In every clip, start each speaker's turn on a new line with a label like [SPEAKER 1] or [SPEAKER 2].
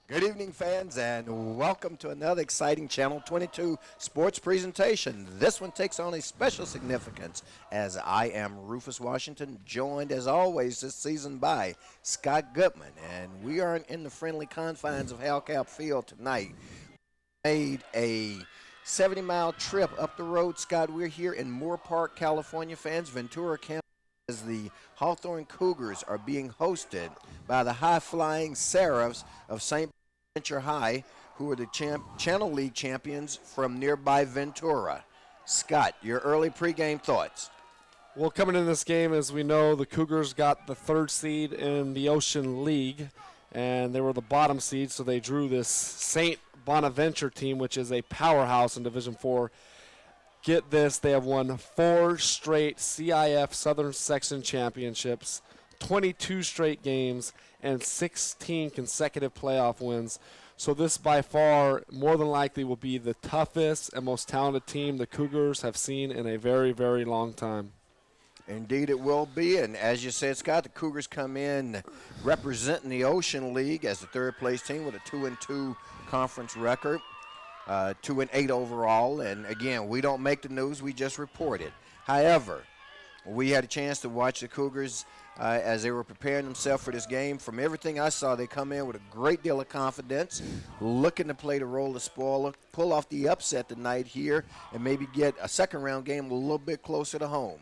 [SPEAKER 1] Good evening, fans, and welcome to another exciting Channel 22 sports presentation. This one takes on a special significance as I am Rufus Washington, joined as always this season by Scott Goodman, and we are in the friendly confines of Halcap Field tonight. Made a 70-mile trip up the road, Scott. We're here in Moore Park, California, fans, Ventura County, as the Hawthorne Cougars are being hosted by the high-flying Seraphs of St. Bonaventure High, who are the Channel League champions from nearby Ventura. Scott, your early pregame thoughts.
[SPEAKER 2] Well, coming in this game, as we know, the Cougars got the third seed in the Ocean League, and they were the bottom seed, so they drew this St. Bonaventure team, which is a powerhouse in Division IV. Get this, they have won 4 straight CIF Southern Section Championships, 22 straight games, and 16 consecutive playoff wins. So this by far, more than likely, will be the toughest and most talented team the Cougars have seen in a very, very long time.
[SPEAKER 1] Indeed it will be, and as you said, Scott, the Cougars come in representing the Ocean League as the third-place team with a 2-2 conference record. 2-8 overall, and again, we don't make the news, we just report it. However, we had a chance to watch the Cougars as they were preparing themselves for this game. From everything I saw, they come in with a great deal of confidence, looking to play the role of spoiler, pull off the upset tonight here, and maybe get a second-round game a little bit closer to home.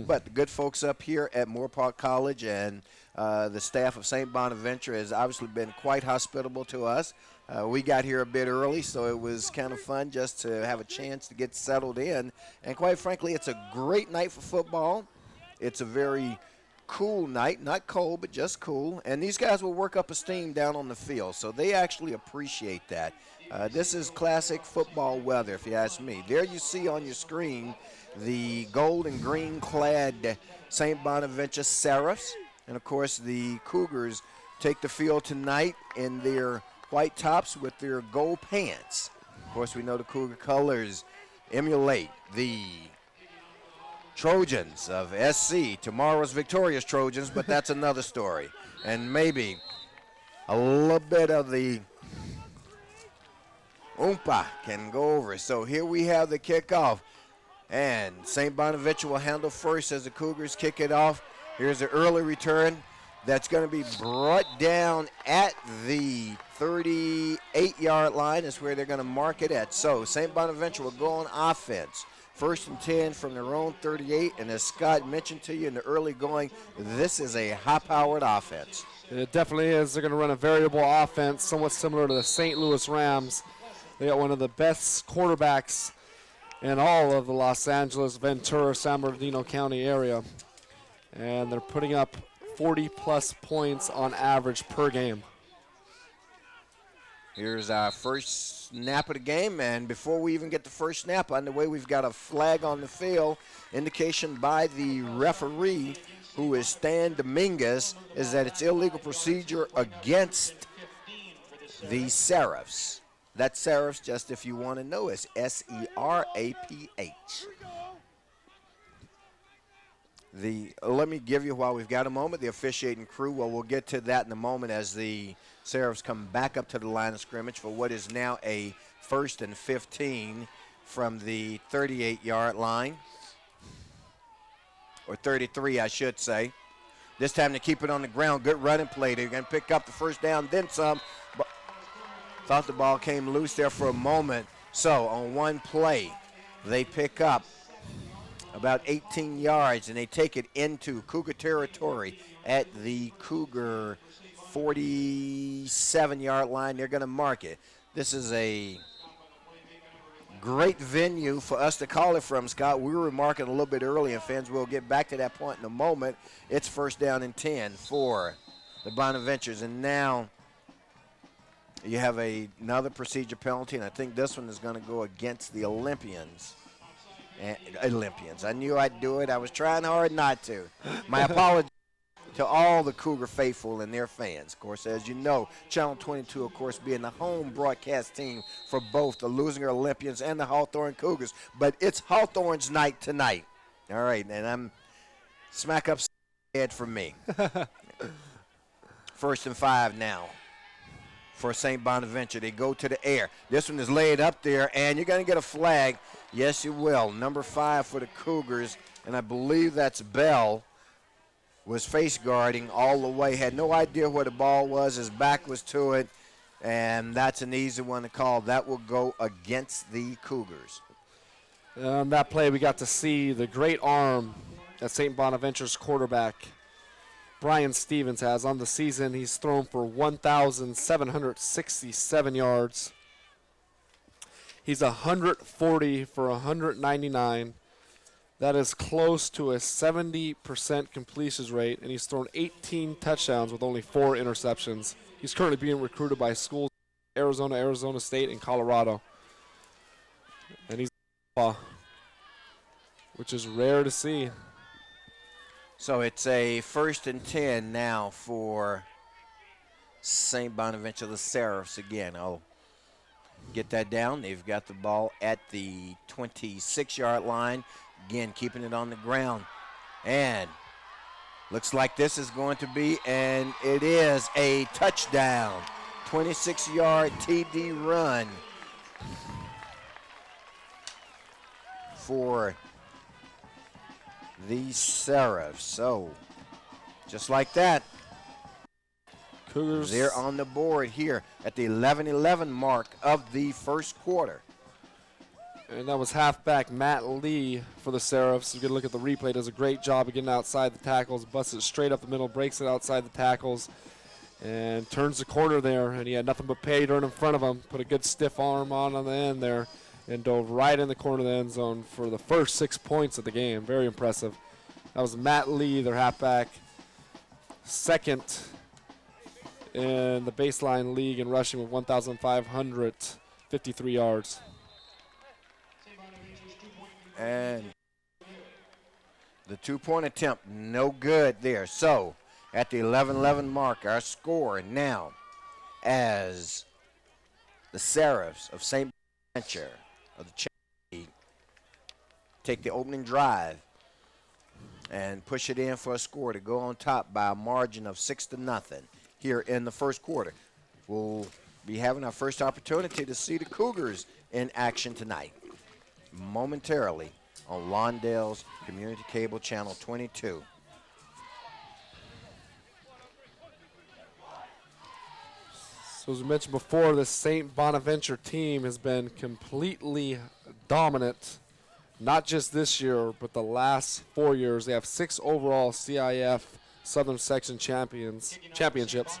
[SPEAKER 1] But the good folks up here at Moore Park College and the staff of St. Bonaventure has obviously been quite hospitable to us. We got here a bit early, so it was kind of fun just to have a chance to get settled in. And quite frankly, it's a great night for football. It's a very cool night, not cold, but just cool. And these guys will work up a steam down on the field, so they actually appreciate that. This is classic football weather, if you ask me. There you see on your screen the gold and green clad St. Bonaventure Seraphs. And, of course, the Cougars take the field tonight in their white tops with their gold pants. Of course, we know the Cougar colors emulate the Trojans of SC, tomorrow's victorious Trojans, but that's another story. And maybe a little bit of the oompa can go over. So here we have the kickoff, and St. Bonaventure will handle first as the Cougars kick it off. Here's the early return. That's going to be brought down at the 38-yard line is where they're going to mark it at. So St. Bonaventure will go on offense. 1st and 10 from their own 38, and as Scott mentioned to you in the early going, this is a high-powered offense.
[SPEAKER 2] It definitely is. They're going to run a variable offense, somewhat similar to the St. Louis Rams. They got one of the best quarterbacks in all of the Los Angeles, Ventura, San Bernardino County area, and they're putting up 40-plus points on average per game.
[SPEAKER 1] Here's our first snap of the game, and before we even get the first snap underway, we've got a flag on the field. Indication by the referee, who is Stan Dominguez, is that it's illegal procedure against the Seraphs. That Seraphs, just if you want to know, is S-E-R-A-P-H. Let me give you, while we've got a moment, the officiating crew. Well, we'll get to that in a moment as the Seraphs come back up to the line of scrimmage for what is now a 1st and 15 from the 38-yard line, or 33, I should say. This time to keep it on the ground. Good running play. They're going to pick up the first down, then some. But thought the ball came loose there for a moment. So on one play, they pick up about 18 yards, and they take it into Cougar territory at the Cougar 47-yard line. They're going to mark it. This is a great venue for us to call it from, Scott. We were marking a little bit early, and fans, we'll get back to that point in a moment. It's 1st down and 10 for the Bonaventures, and now you have another procedure penalty, and I think this one is going to go against the Olympians. I knew I'd do it. I was trying hard not to. My apologies to all the Cougar faithful and their fans. Of course, as you know, Channel 22, of course, being the home broadcast team for both the Losing Olympians and the Hawthorne Cougars. But it's Hawthorne's night tonight. All right, and I'm smack up head for me. 1st and 5 now. for St. Bonaventure. They go to the air. This one is laid up there, and you're going to get a flag. Yes, you will. Number 5 for the Cougars, and I believe that's Bell, was face guarding all the way. Had no idea where the ball was. His back was to it, and that's an easy one to call. That will go against the Cougars.
[SPEAKER 2] On that play, we got to see the great arm that St. Bonaventure's quarterback Brian Stevens has. On the season, he's thrown for 1,767 yards. He's 140 for 199. That is close to a 70% completion rate, and he's thrown 18 touchdowns with only 4 interceptions. He's currently being recruited by schools in Arizona, Arizona State, and Colorado. And he's which is rare to see.
[SPEAKER 1] So it's a 1st and 10 now for St. Bonaventure, the Seraphs again. I'll get that down. They've got the ball at the 26-yard line. Again, keeping it on the ground. And looks like this is going to be, and it is a touchdown. 26-yard TD run for the Seraphs. So, just like that,
[SPEAKER 2] Cougars,
[SPEAKER 1] they're on the board here at the 11-11 mark of the first quarter.
[SPEAKER 2] And that was halfback Matt Lee for the Seraphs. You get a look at the replay. Does a great job of getting outside the tackles, busts it straight up the middle, breaks it outside the tackles, and turns the corner there. And he had nothing but pay dirt in front of him. Put a good stiff arm on the end there and dove right in the corner of the end zone for the first 6 points of the game. Very impressive. That was Matt Lee, their halfback. Second in the baseline league in rushing with 1,553 yards.
[SPEAKER 1] And the 2-point attempt, no good there. So, at the 11-11 mark, our score now as the Seraphs of St. Bonaventure of the League take the opening drive and push it in for a score to go on top by a margin of 6-0 here in the first quarter. We'll be having our first opportunity to see the Cougars in action tonight momentarily on Lawndale's Community Cable Channel 22.
[SPEAKER 2] So as we mentioned before, the St. Bonaventure team has been completely dominant, not just this year, but the last 4 years. They have 6 overall CIF Southern Section championships,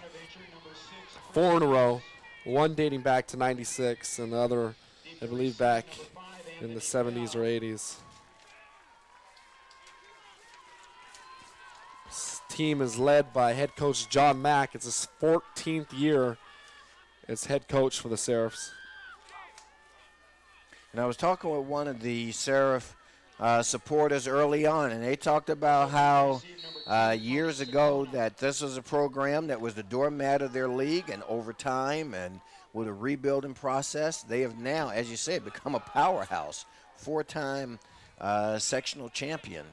[SPEAKER 2] 4 in a row, one dating back to 96 and the other, I believe, back in the 70s or 80s. This team is led by head coach John Mack. It's his 14th year as head coach for the Seraphs.
[SPEAKER 1] And I was talking with one of the Seraph supporters early on, and they talked about how years ago that this was a program that was the doormat of their league, and over time and with a rebuilding process, they have now, as you said, become a powerhouse. 4-time sectional champion,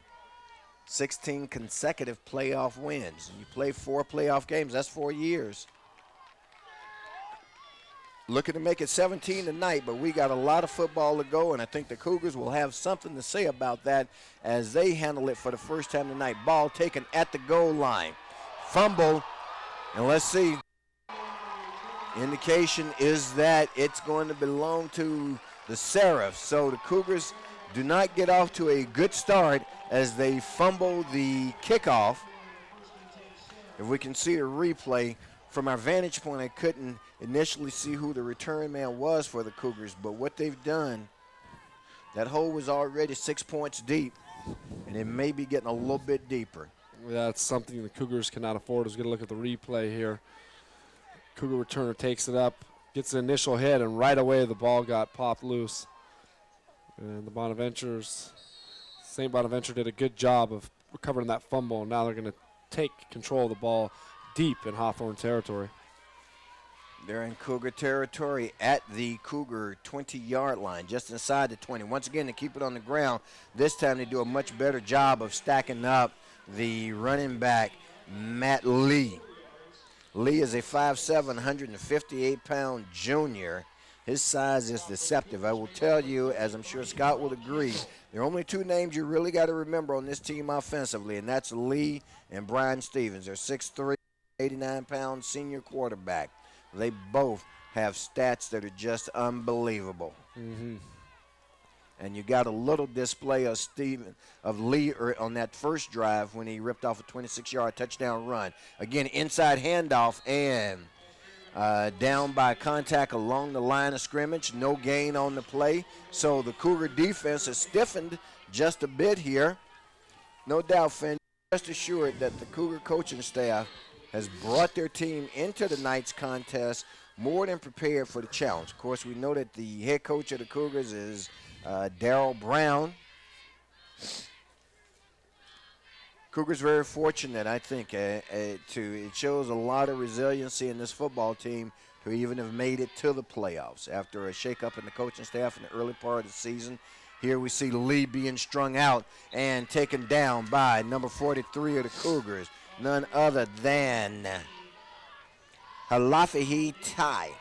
[SPEAKER 1] 16 consecutive playoff wins. You play 4 playoff games, that's 4 years. Looking to make it 17 tonight, but we got a lot of football to go, and I think the Cougars will have something to say about that as they handle it for the first time tonight. Ball taken at the goal line. Fumble, and let's see. Indication is that it's going to belong to the Seraphs. So the Cougars do not get off to a good start as they fumble the kickoff. If we can see the replay, from our vantage point, I couldn't initially see who the return man was for the Cougars, but what they've done, that hole was already 6 points deep, and it may be getting a little bit deeper.
[SPEAKER 2] That's something the Cougars cannot afford. Let's get a look at the replay here. Cougar returner takes it up, gets an initial hit, and right away the ball got popped loose. And the St. Bonaventure did a good job of recovering that fumble, and now they're going to take control of the ball deep in Hawthorne territory.
[SPEAKER 1] They're in Cougar territory at the Cougar 20-yard line, just inside the 20. Once again, to keep it on the ground, this time they do a much better job of stacking up the running back, Matt Lee. Lee is a 5'7", 158-pound junior. His size is deceptive. I will tell you, as I'm sure Scott will agree, there are only two names you really got to remember on this team offensively, and that's Lee and Brian Stevens. They're 6'3", 89-pound senior quarterback. They both have stats that are just unbelievable.
[SPEAKER 2] Mm-hmm.
[SPEAKER 1] And you got a little display of Lee on that first drive when he ripped off a 26-yard touchdown run. Again, inside handoff and down by contact along the line of scrimmage. No gain on the play. So the Cougar defense has stiffened just a bit here. No doubt, Finn, rest assured that the Cougar coaching staff has brought their team into tonight's contest more than prepared for the challenge. Of course, we know that the head coach of the Cougars is Darryl Brown. Cougars very fortunate, I think, it shows a lot of resiliency in this football team to even have made it to the playoffs after a shakeup in the coaching staff in the early part of the season. Here we see Lee being strung out and taken down by number 43 of the Cougars, none other than Halafihi Tai.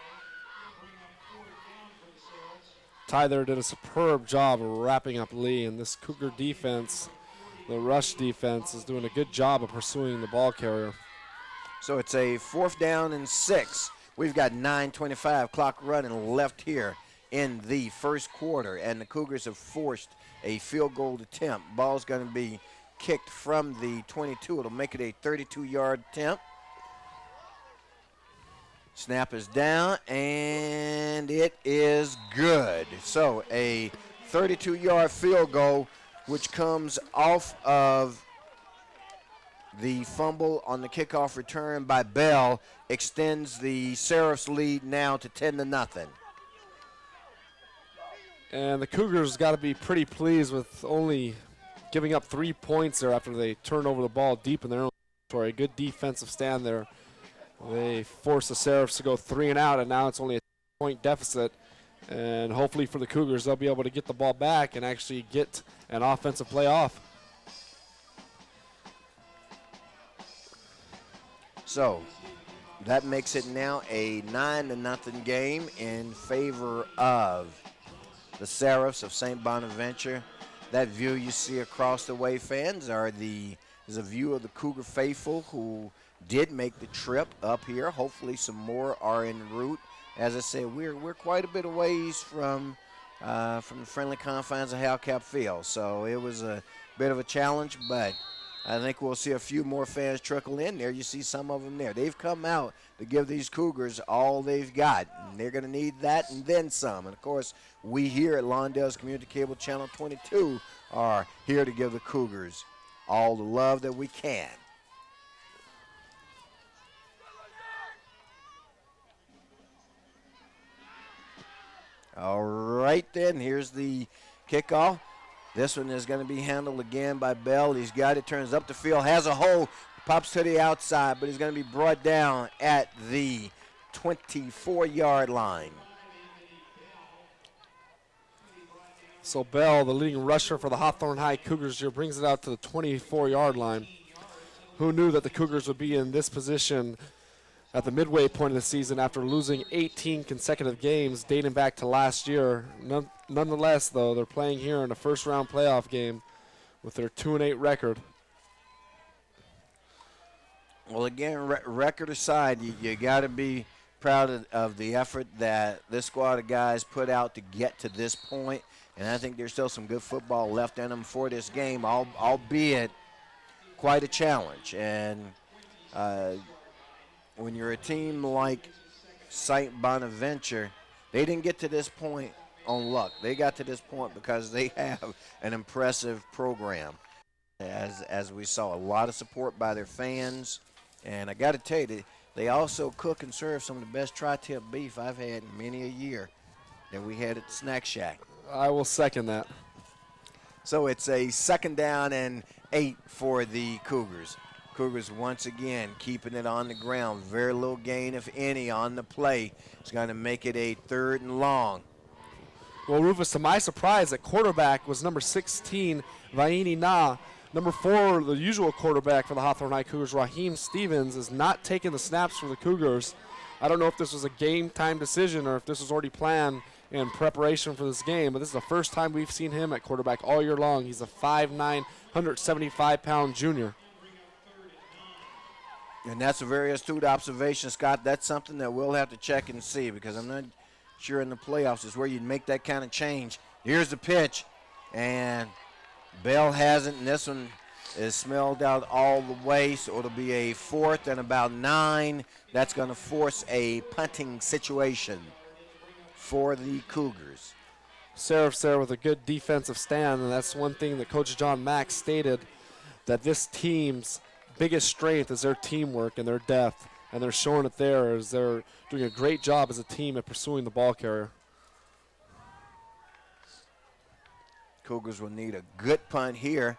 [SPEAKER 2] Ty there did a superb job of wrapping up Lee, and this Cougar defense, the rush defense, is doing a good job of pursuing the ball carrier.
[SPEAKER 1] So it's a 4th down and 6. We've got 9:25 clock running left here in the first quarter, and the Cougars have forced a field goal attempt. Ball's going to be kicked from the 22. It'll make it a 32-yard attempt. Snap is down, and it is good. So a 32-yard field goal, which comes off of the fumble on the kickoff return by Bell, extends the Serifs lead now to 10-0.
[SPEAKER 2] And the Cougars got to be pretty pleased with only giving up 3 points there after they turned over the ball deep in their own territory. A good defensive stand there. They forced the Serifs to go 3 and out, and now it's only a 2-point deficit. And hopefully for the Cougars, they'll be able to get the ball back and actually get an offensive play off.
[SPEAKER 1] So that makes it now a 9-0 game in favor of the Serifs of St. Bonaventure. That view you see across the way, fans, is a view of the Cougar faithful who did make the trip up here. Hopefully some more are en route. As I said, we're quite a bit of ways from the friendly confines of Halcap Field. So it was a bit of a challenge, but I think we'll see a few more fans trickle in there. You see some of them there. They've come out to give these Cougars all they've got, and they're going to need that and then some. And, of course, we here at Lawndale's Community Cable Channel 22 are here to give the Cougars all the love that we can. All right, then, here's the kickoff. This one is going to be handled again by Bell. He's got it, turns up the field, has a hole, pops to the outside, but he's going to be brought down at the 24-yard line.
[SPEAKER 2] So Bell, the leading rusher for the Hawthorne High Cougars here, brings it out to the 24-yard line. Who knew that the Cougars would be in this position at the midway point of the season after losing 18 consecutive games dating back to last year? Nonetheless, though, they're playing here in a first-round playoff game with their 2-8 record.
[SPEAKER 1] Well, again, record aside, you got to be proud of the effort that this squad of guys put out to get to this point, and I think there's still some good football left in them for this game, albeit quite a challenge. And when you're a team like St. Bonaventure, they didn't get to this point on luck. They got to this point because they have an impressive program. As we saw, a lot of support by their fans. And I got to tell you, they also cook and serve some of the best tri-tip beef I've had in many a year that we had at the Snack Shack.
[SPEAKER 2] I will second that.
[SPEAKER 1] So it's a 2nd down and 8 for the Cougars. Cougars once again keeping it on the ground. Very little gain, if any, on the play. It's going to make it a 3rd and long.
[SPEAKER 2] Well, Rufus, to my surprise, at quarterback was number 16, Vaini Na, Number 4, the usual quarterback for the Hawthorne High Cougars, Raheem Stevens, is not taking the snaps for the Cougars. I don't know if this was a game-time decision or if this was already planned in preparation for this game, but this is the first time we've seen him at quarterback all year long. He's a 5'9", 175-pound junior.
[SPEAKER 1] And that's a very astute observation, Scott. That's something that we'll have to check and see, because I'm not sure in the playoffs is where you'd make that kind of change. Here's the pitch, and Bell hasn't, and this one is smelled out all the way, so it'll be a 4th and about 9. That's going to force a punting situation for the Cougars.
[SPEAKER 2] Serif's there with a good defensive stand, and that's one thing that Coach John Mack stated, that this team's biggest strength is their teamwork and their depth, and they're showing it there as they're doing a great job as a team at pursuing the ball carrier.
[SPEAKER 1] Cougars will need a good punt here.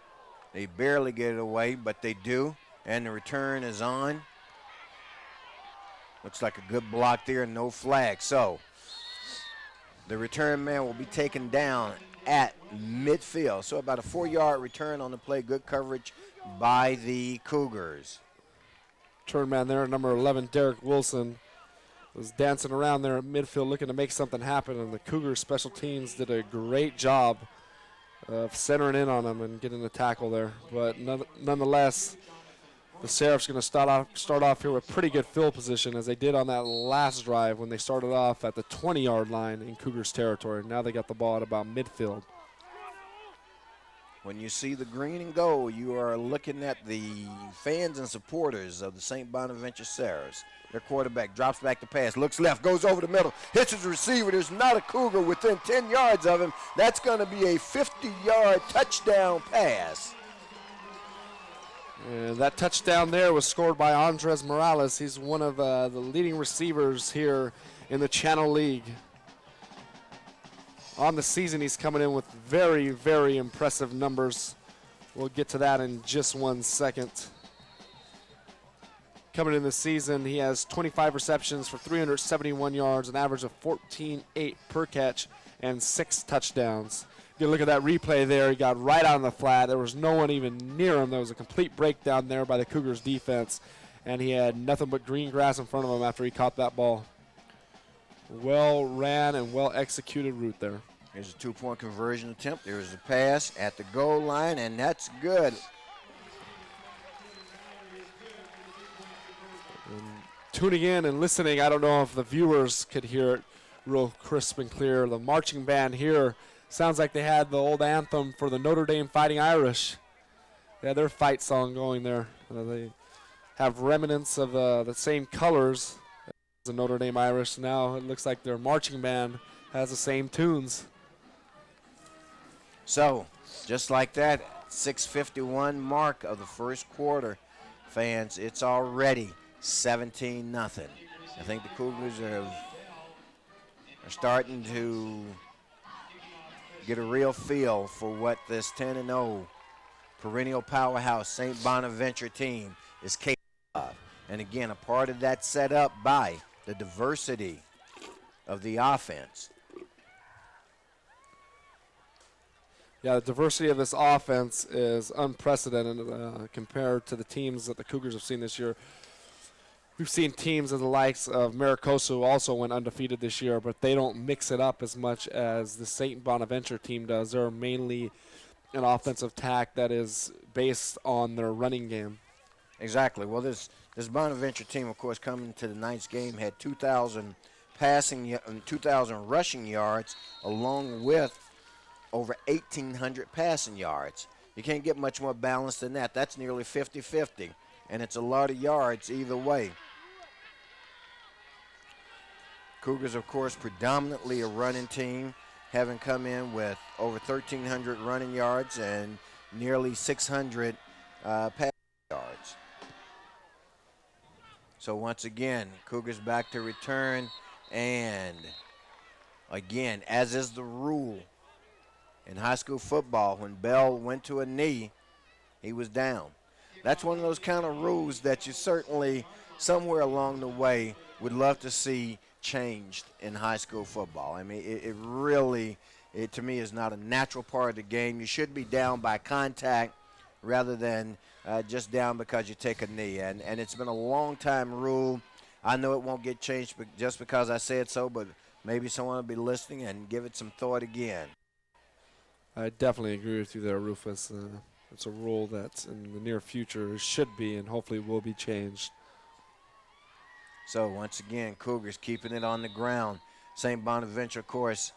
[SPEAKER 1] They barely get it away, but they do, and the return is on. Looks like a good block there, no flag. So the return man will be taken down at midfield. So about a 4-yard return on the play. Good coverage by the Cougars.
[SPEAKER 2] Turn man there, number 11, Derek Wilson, was dancing around there at midfield looking to make something happen, and the Cougars special teams did a great job of centering in on him and getting the tackle there. But nonetheless, the Serifs going to start off here with pretty good field position, as they did on that last drive when they started off at the 20-yard line in Cougars territory. Now they got the ball at about midfield.
[SPEAKER 1] When you see the green and gold, you are looking at the fans and supporters of the St. Bonaventure Serifs. Their quarterback drops back to pass, looks left, goes over the middle, hits his receiver. There's not a Cougar within 10 yards of him. That's going to be a 50-yard touchdown pass.
[SPEAKER 2] And that touchdown there was scored by Andres Morales. He's one of the leading receivers here in the Channel League. On the season, he's coming in with very, very impressive numbers. We'll get to that in just 1 second. Coming in the season, he has 25 receptions for 371 yards, an average of 14.8 per catch, and 6 touchdowns. You look at that replay there. He got right on the flat. There was no one even near him. There was a complete breakdown there by the Cougars defense, and he had nothing but green grass in front of him after he caught that ball. Well ran and well executed route there.
[SPEAKER 1] Here's a 2-point conversion attempt. There's a pass at the goal line, and that's good.
[SPEAKER 2] And tuning in and listening, I don't know if the viewers could hear it real crisp and clear. The marching band here sounds like they had the old anthem for the Notre Dame Fighting Irish. They had their fight song going there. They have remnants of the same colors as the Notre Dame Irish. Now it looks like their marching band has the same tunes.
[SPEAKER 1] So, just like that, 6:51 mark of the first quarter, fans, it's already 17-0. I think the Cougars are starting to get a real feel for what this 10-0 perennial powerhouse St. Bonaventure team is capable of. And again, a part of that set up by the diversity of the offense.
[SPEAKER 2] Yeah, the diversity of this offense is unprecedented compared to the teams that the Cougars have seen this year. We've seen teams of the likes of Maricosa who also went undefeated this year, but they don't mix it up as much as the St. Bonaventure team does. They're mainly an offensive attack that is based on their running game.
[SPEAKER 1] Exactly. Well, this Bonaventure team, of course, coming to the ninth game, had 2,000 rushing yards, along with over 1,800 passing yards. You can't get much more balanced than that. That's nearly 50-50, and it's a lot of yards either way. Cougars, of course, predominantly a running team, having come in with over 1,300 running yards and nearly 600 passing yards. So once again, Cougars back to return, and again, as is the rule in high school football, when Bell went to a knee, he was down. That's one of those kind of rules that you certainly, somewhere along the way, would love to see changed in high school football. I mean, it really, to me, is not a natural part of the game. You should be down by contact. rather than just down because you take a knee. And it's been a long-time rule. I know it won't get changed just because I said so, but maybe someone will be listening and give it some thought again.
[SPEAKER 2] I definitely agree with you there, Rufus. It's a rule that in the near future should be and hopefully will be changed.
[SPEAKER 1] So once again, Cougars keeping it on the ground. St. Bonaventure, of course,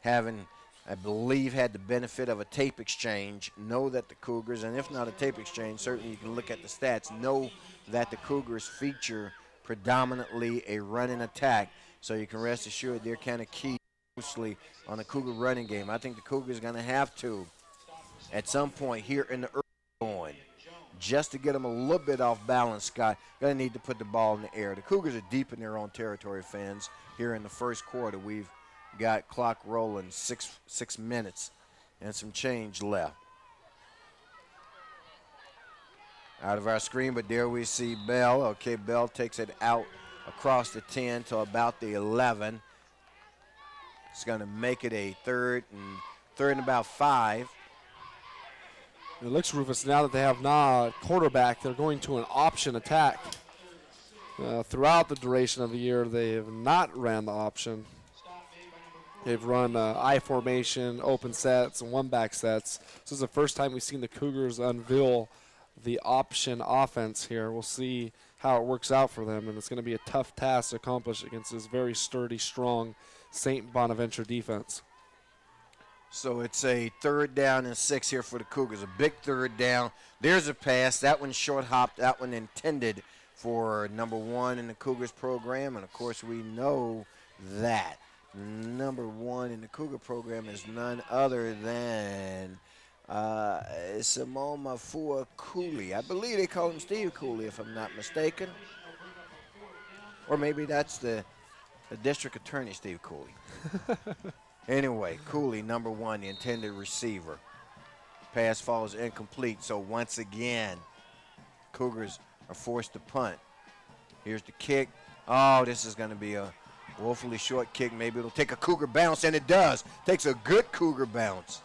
[SPEAKER 1] having, I believe, had the benefit of a tape exchange, know that the Cougars, and if not a tape exchange, certainly you can look at the stats, know that the Cougars feature predominantly a running attack. So you can rest assured they're kind of key mostly on the Cougar running game. I think the Cougars are going to have to, at some point here in the early going, just to get them a little bit off balance, Scott, going to need to put the ball in the air. The Cougars are deep in their own territory, fans. Here in the first quarter, we've got clock rolling, six minutes and some change left. Out of our screen, but there we see Bell. Okay, Bell takes it out across the 10 to about the 11. It's going to make it a third and about 5.
[SPEAKER 2] It looks, Rufus, now that they have a quarterback, they're going to an option attack. Throughout the duration of the year, they have not ran the option. They've run I formation, open sets, and one-back sets. This is the first time we've seen the Cougars unveil the option offense here. We'll see how it works out for them, and it's going to be a tough task to accomplish against this very sturdy, strong St. Bonaventure defense.
[SPEAKER 1] So it's a 3rd down and 6 here for the Cougars. A big 3rd down. There's a pass. That one short hopped. That one intended for number 1 in the Cougars program. And, of course, we know that number 1 in the Cougar program is none other than Simone Mafua Cooley. I believe they call him Steve Cooley, if I'm not mistaken. Or maybe that's the district attorney, Steve Cooley. Anyway, Cooley, number 1, the intended receiver. Pass falls incomplete, so once again, Cougars are forced to punt. Here's the kick. Oh, this is going to be a woefully short kick. Maybe it'll take a Cougar bounce, and it does. Takes a good Cougar bounce.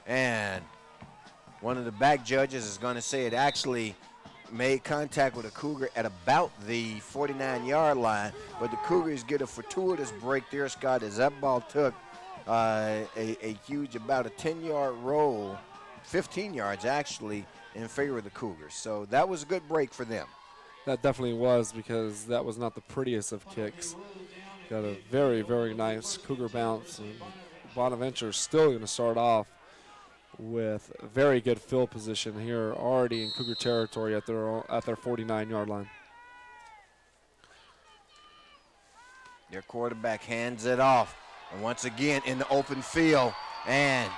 [SPEAKER 1] And one of the back judges is going to say it actually made contact with a Cougar at about the 49-yard line, but the Cougars get a fortuitous break there, Scott, as that ball took a huge, about a 10-yard roll, 15 yards actually, in favor of the Cougars. So that was a good break for them.
[SPEAKER 2] That definitely was, because that was not the prettiest of kicks. Got a very, very nice Cougar bounce, and Bonaventure is still going to start off with very good field position here, already in Cougar territory at their 49-yard line.
[SPEAKER 1] Their quarterback hands it off, and once again in the open field, and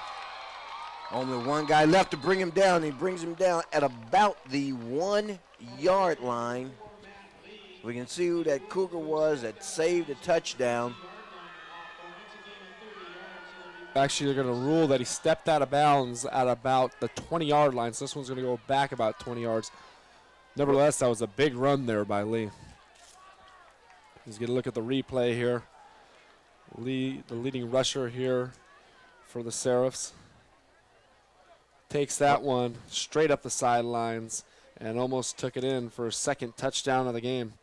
[SPEAKER 1] only one guy left to bring him down. He brings him down at about the 1-yard line. We can see who that Cougar was that saved a touchdown.
[SPEAKER 2] Actually, they're going to rule that he stepped out of bounds at about the 20-yard line, so this one's going to go back about 20 yards. Nevertheless, that was a big run there by Lee. He's going to look at the replay here. Lee, the leading rusher here for the Seraphs, takes that one straight up the sidelines and almost took it in for a second touchdown of the game.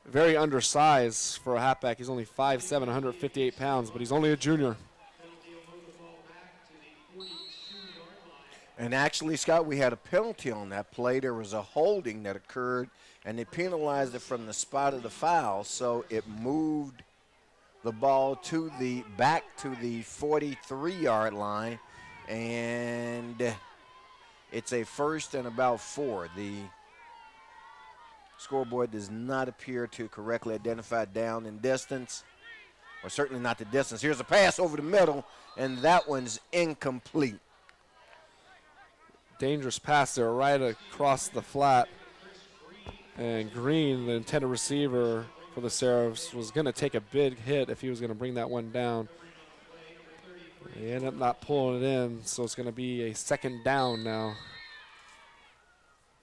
[SPEAKER 2] Very undersized for a halfback. He's only 5'7", 158 pounds, but he's only a junior.
[SPEAKER 1] And actually, Scott, we had a penalty on that play. There was a holding that occurred, and they penalized it from the spot of the foul, so it moved the ball to the back to the 43-yard line, and it's a 1st and about 4. The scoreboard does not appear to correctly identify down and distance, or certainly not the distance. Here's a pass over the middle, and that one's incomplete.
[SPEAKER 2] Dangerous pass there right across the flat. And Green, the intended receiver for the Seraphs, was going to take a big hit if he was going to bring that one down. They ended up not pulling it in, so it's going to be a 2nd down now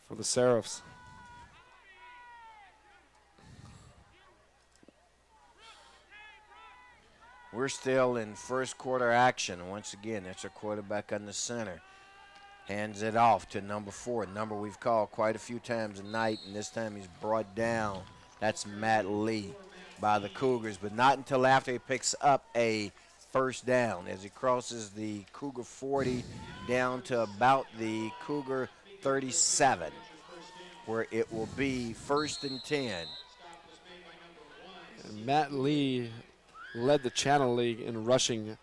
[SPEAKER 2] for the Seraphs.
[SPEAKER 1] We're still in first quarter action. Once again, that's our quarterback on the center. Hands it off to number 4, a number we've called quite a few times tonight, and this time he's brought down. That's Matt Lee by the Cougars, but not until after he picks up a first down as he crosses the Cougar 40 down to about the Cougar 37, where it will be 1st and 10.
[SPEAKER 2] And Matt Lee led the Channel League in rushing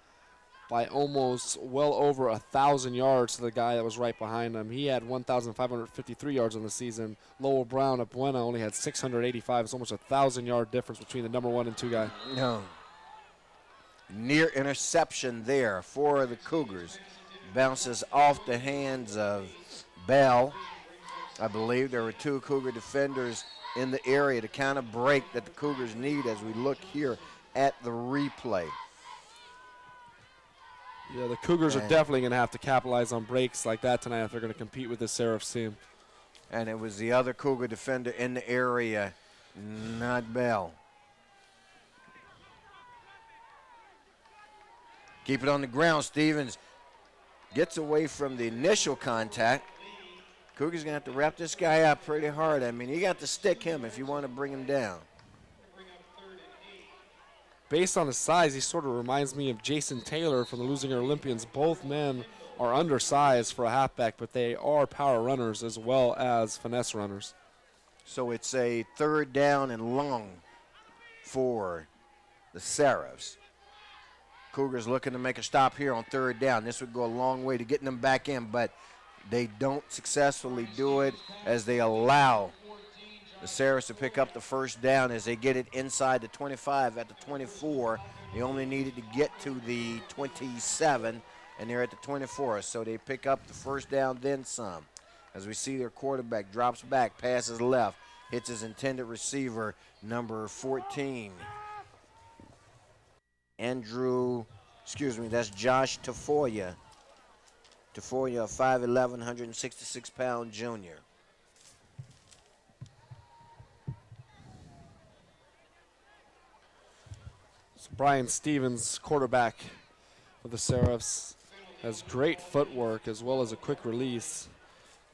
[SPEAKER 2] by almost well over 1,000 yards to the guy that was right behind him. He had 1,553 yards on the season. Lowell Brown of Buena only had 685. It's almost a 1,000-yard difference between the number 1 and 2 guy.
[SPEAKER 1] No. Near interception there for the Cougars. Bounces off the hands of Bell. I believe there were 2 Cougar defenders in the area to kind of break that the Cougars need as we look here at the replay.
[SPEAKER 2] Yeah, the Cougars are definitely going to have to capitalize on breaks like that tonight if they're going to compete with this Serifs team.
[SPEAKER 1] And it was the other Cougar defender in the area, not Bell. Keep it on the ground. Stevens gets away from the initial contact. Cougars going to have to wrap this guy up pretty hard. I mean, you got to stick him if you want to bring him down.
[SPEAKER 2] Based on his size, he sort of reminds me of Jason Taylor from the Losing Olympians. Both men are undersized for a halfback, but they are power runners as well as finesse runners.
[SPEAKER 1] So it's a 3rd down and long for the Serifs. Cougars looking to make a stop here on 3rd down. This would go a long way to getting them back in, but they don't successfully do it as they allow the Serifs to pick up the first down as they get it inside the 25 at the 24. They only needed to get to the 27, and they're at the 24. So they pick up the first down, then some. As we see their quarterback drops back, passes left, hits his intended receiver, number 14. That's Josh Tafoya. Tafoya, 5'11", 166-pound junior.
[SPEAKER 2] Brian Stevens, quarterback for the Serifs, has great footwork as well as a quick release.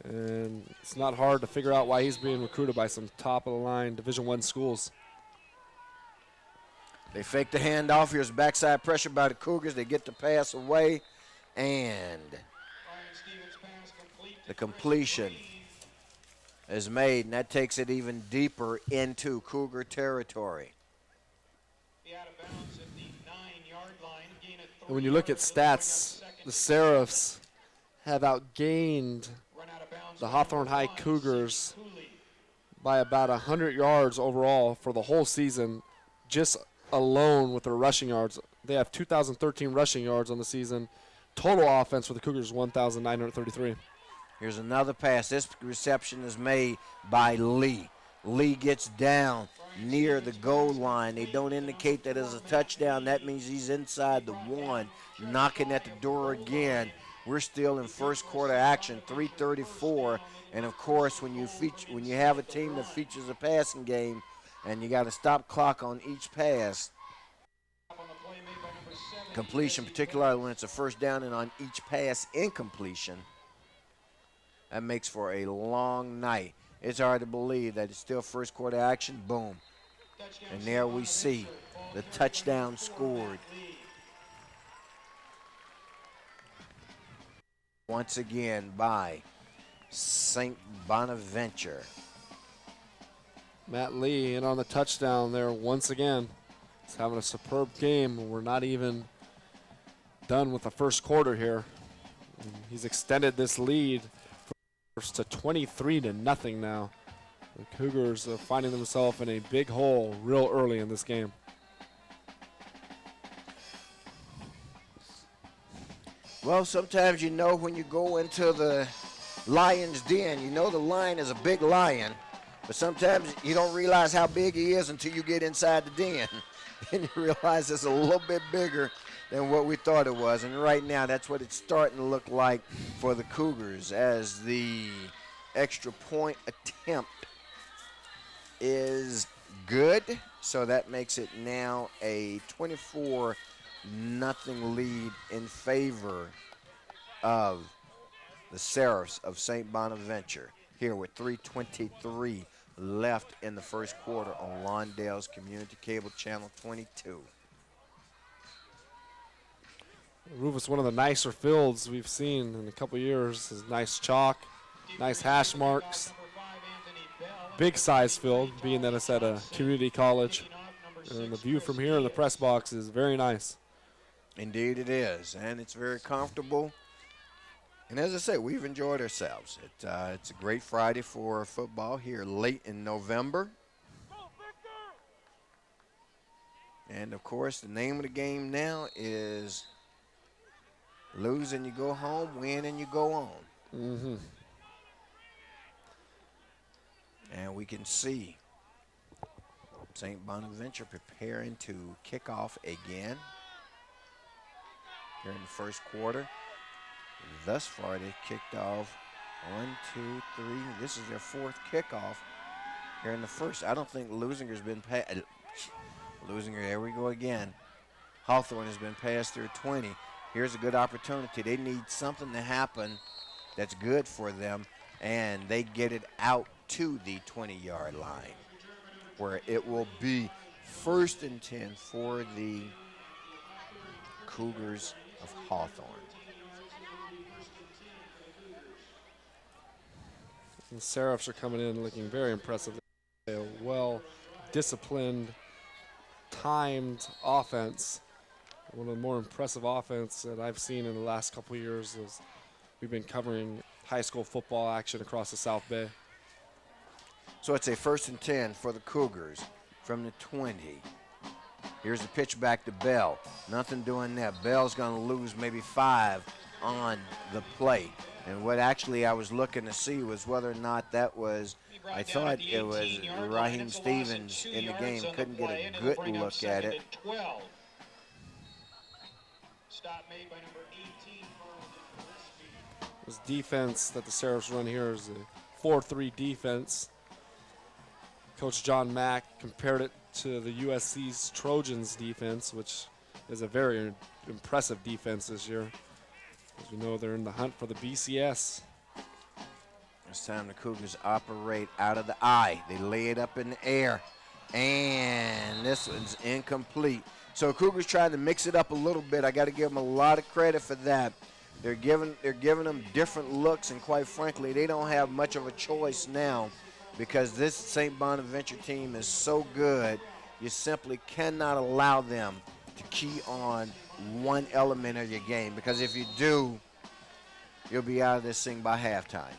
[SPEAKER 2] And it's not hard to figure out why he's being recruited by some top-of-the-line Division I schools.
[SPEAKER 1] They fake the handoff. Here's backside pressure by the Cougars. They get the pass away, and the completion is made, and that takes it even deeper into Cougar territory.
[SPEAKER 2] And when you look at stats, the Serifs have outgained the Hawthorne High Cougars by about 100 yards overall for the whole season, just alone with their rushing yards. They have 2,013 rushing yards on the season. Total offense for the Cougars, 1,933.
[SPEAKER 1] Here's another pass. This reception is made by Lee. Lee gets down near the goal line. They don't indicate that as a touchdown. That means he's inside the 1, knocking at the door again. We're still in first quarter action, 3:34. And of course, when you have a team that features a passing game and you got a stop clock on each pass, completion, particularly when it's a first down and on each pass incompletion, that makes for a long night. It's hard to believe that it's still first quarter action. Boom. And there we see the touchdown scored. Once again by St. Bonaventure.
[SPEAKER 2] Matt Lee in on the touchdown there once again. He's having a superb game. We're not even done with the first quarter here. He's extended this lead to 23-0 now. The Cougars are finding themselves in a big hole real early in this game.
[SPEAKER 1] Well, sometimes you know when you go into the lion's den, you know the lion is a big lion, but sometimes you don't realize how big he is until you get inside the den. And you realize it's a little bit bigger than what we thought it was. And right now, that's what it's starting to look like for the Cougars as the extra point attempt is good. So that makes it now a 24-0 lead in favor of the Seraphs of St. Bonaventure here with 3:23 left in the first quarter on Lawndale's Community Cable Channel 22.
[SPEAKER 2] Rufus, one of the nicer fields we've seen in a couple years. Is nice chalk, nice hash marks. Big size field, being that it's at a community college. And the view from here in the press box is very nice.
[SPEAKER 1] Indeed it is, and it's very comfortable. And as I say, we've enjoyed ourselves. It's a great Friday for football here late in November. And, of course, the name of the game now is lose and you go home, win and you go on.
[SPEAKER 2] Mm-hmm.
[SPEAKER 1] And we can see St. Bonaventure preparing to kick off again here in the first quarter. Thus far, they kicked off 1, 2, 3. This is their fourth kickoff here in the first. I don't think Lusinger's been passed. Lusinger, there we go again. Hawthorne has been past their 20. Here's a good opportunity. They need something to happen that's good for them, and they get it out to the 20-yard line, where it will be 1st and 10 for the Cougars of Hawthorne.
[SPEAKER 2] The Seraphs are coming in looking very impressive. A well-disciplined, timed offense. One of the more impressive offense that I've seen in the last couple of years is we've been covering high school football action across the South Bay.
[SPEAKER 1] So it's a 1st and 10 for the Cougars from the 20. Here's the pitch back to Bell. Nothing doing there. Bell's going to lose maybe 5 on the play. And what actually I was looking to see was whether or not that was, I thought it was Raheem Stevens in the game. Couldn't get a good look at it.
[SPEAKER 3] Stop made by number 18.
[SPEAKER 2] This defense that the Seraphs run here is a 4-3 defense. Coach John Mack compared it to the USC's Trojans defense, which is a very impressive defense this year. As we know, they're in the hunt for the BCS.
[SPEAKER 1] This time the Cougars operate out of the eye. They lay it up in the air, and this one's incomplete. So Cougars trying to mix it up a little bit. I got to give them a lot of credit for that. They're giving them different looks, and quite frankly, they don't have much of a choice now because this St. Bonaventure team is so good. You simply cannot allow them to key on one element of your game, because if you do, you'll be out of this thing by halftime.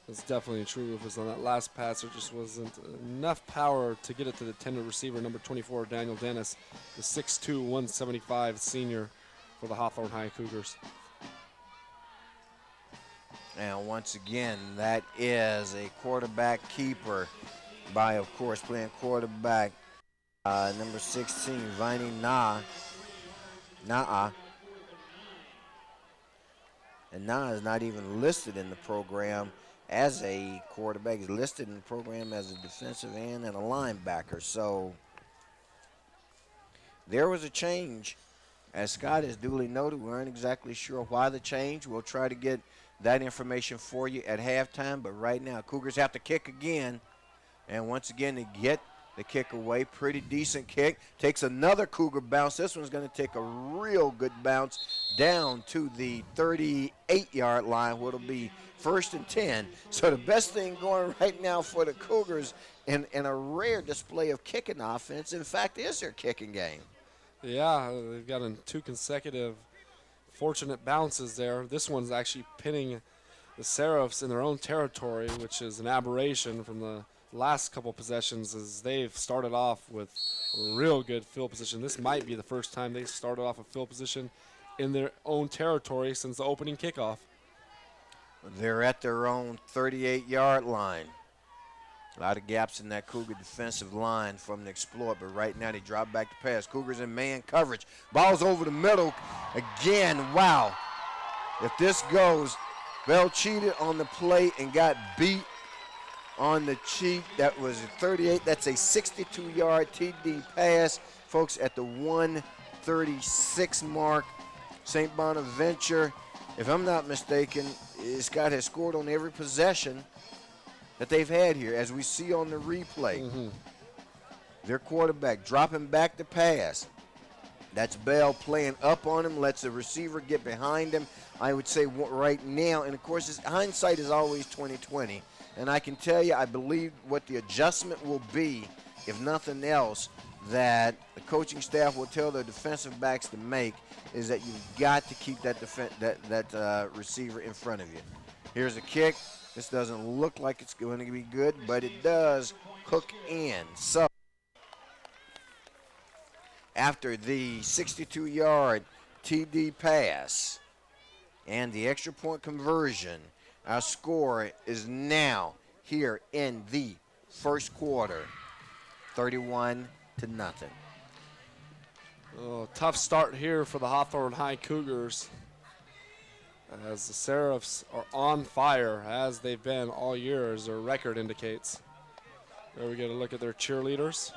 [SPEAKER 2] That's definitely true, Rufus. On that last pass, there just wasn't enough power to get it to the tender receiver, number 24, Daniel Dennis, the 6'2", 175 senior for the Hawthorne High Cougars.
[SPEAKER 1] And once again, that is a quarterback keeper by, of course, playing quarterback, number 16, Viney Naa. And Naa is not even listed in the program as a quarterback. He's listed in the program as a defensive end and a linebacker. So there was a change. As Scott has duly noted, we aren't exactly sure why the change. We'll try to get that information for you at halftime. But right now, Cougars have to kick again. And once again, they get the kick away. Pretty decent kick. Takes another Cougar bounce. This one's going to take a real good bounce down to the 38-yard line, where it'll be 1st and 10. So the best thing going right now for the Cougars in a rare display of kicking offense, in fact, is their kicking game.
[SPEAKER 2] Yeah, they've gotten 2 consecutive fortunate bounces there. This one's actually pinning the Seraphs in their own territory, which is an aberration from the last couple possessions, as they've started off with a real good field position. This might be the first time they started off a field position in their own territory since the opening kickoff.
[SPEAKER 1] They're at their own 38-yard line. A lot of gaps in that Cougar defensive line from the exploit, but right now they drop back to pass. Cougars in man coverage. Ball's over the middle again. Wow. If this goes, Bell cheated on the play and got beat on the cheat. That was a 38. That's a 62-yard TD pass. Folks, at the 136 mark, St. Bonaventure, if I'm not mistaken, Scott has scored on every possession that they've had here, as we see on the replay. Their quarterback dropping back to pass. That's Bell playing up on him, lets the receiver get behind him. I would say right now, and of course, hindsight is always 20/20. And I can tell you, I believe what the adjustment will be, if nothing else, that the coaching staff will tell their defensive backs to make is that you've got to keep that receiver in front of you. Here's a kick. This doesn't look like it's going to be good, but it does hook in. So after the 62-yard TD pass and the extra point conversion, our score is now here in the first quarter, 31-0.
[SPEAKER 2] Oh, tough start here for the Hawthorne High Cougars, as the Seraphs are on fire, as they've been all year, as their record indicates. There we get a look at their cheerleaders.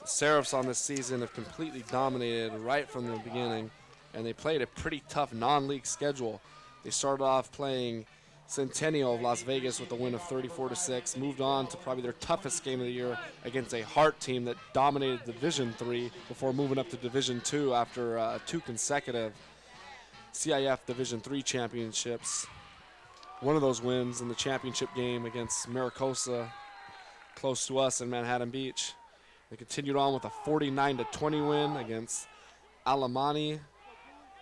[SPEAKER 2] The Seraphs on this season have completely dominated right from the beginning, and they played a pretty tough non-league schedule. They started off playing Centennial of Las Vegas with a win of 34-6, moved on to probably their toughest game of the year against a Hart team that dominated Division III before moving up to Division II after 2 consecutive CIF Division III championships. One of those wins in the championship game against Maricosa, close to us in Manhattan Beach. They continued on with a 49-20 win against Alamani,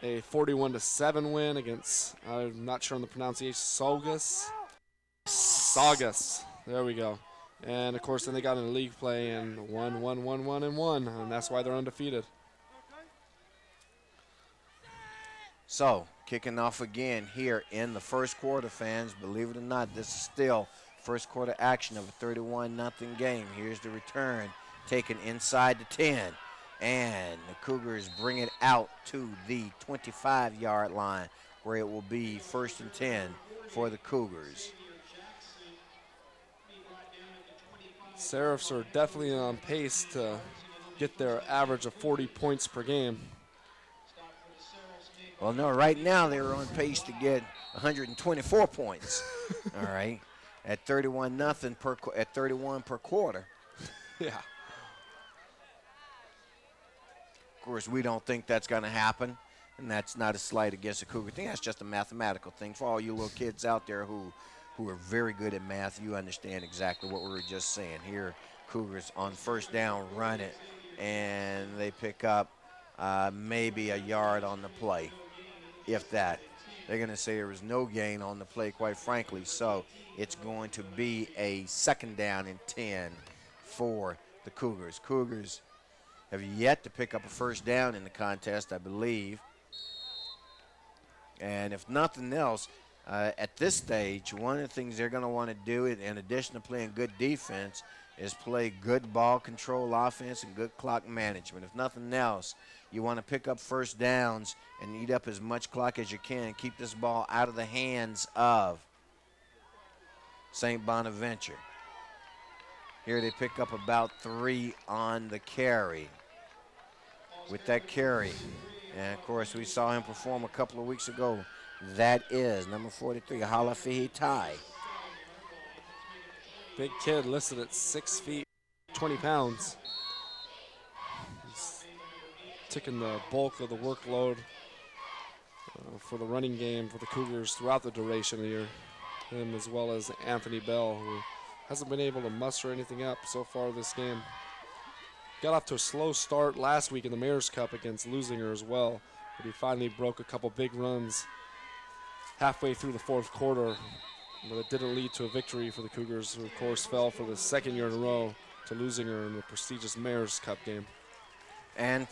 [SPEAKER 2] a 41-7 win against, I'm not sure on the pronunciation, Saugus. There we go. And of course, then they got into league play and won, and that's why they're undefeated.
[SPEAKER 1] So, kicking off again here in the first quarter, fans. Believe it or not, this is still first quarter action of a 31-0 game. Here's the return, taken inside the 10. And the Cougars bring it out to the 25-yard line, where it will be 1st and 10 for the Cougars.
[SPEAKER 2] Seraphs are definitely on pace to get their average of 40 points per game.
[SPEAKER 1] Well, no, right now they're on pace to get 124 points. All right, at 31-0 at 31 per quarter.
[SPEAKER 2] Yeah.
[SPEAKER 1] Of course, we don't think that's going to happen, and that's not a slight against the Cougar thing. That's just a mathematical thing. For all you little kids out there who are very good at math, you understand exactly what we were just saying. Here, Cougars on first down run it, and they pick up maybe a yard on the play, if that. They're going to say there was no gain on the play, quite frankly, so it's going to be a 2nd down and 10 for the Cougars. Cougars have yet to pick up a first down in the contest, I believe. And if nothing else, at this stage, one of the things they're going to want to do, in addition to playing good defense, is play good ball control offense and good clock management. If nothing else, you want to pick up first downs and eat up as much clock as you can and keep this ball out of the hands of St. Bonaventure. Here they pick up about 3 on the carry. With that carry, and of course we saw him perform a couple of weeks ago. That is number 43, Halafihi Tai.
[SPEAKER 2] Big kid listed at 6 feet, 20 pounds. He's taking the bulk of the workload for the running game for the Cougars throughout the duration of the year. Him as well as Anthony Bell, who hasn't been able to muster anything up so far this game. Got off to a slow start last week in the Mayor's Cup against Lusinger as well, but he finally broke a couple big runs halfway through the 4th quarter, but it didn't lead to a victory for the Cougars, who of course fell for the 2nd year in a row to Lusinger in the prestigious Mayor's Cup game.
[SPEAKER 1] And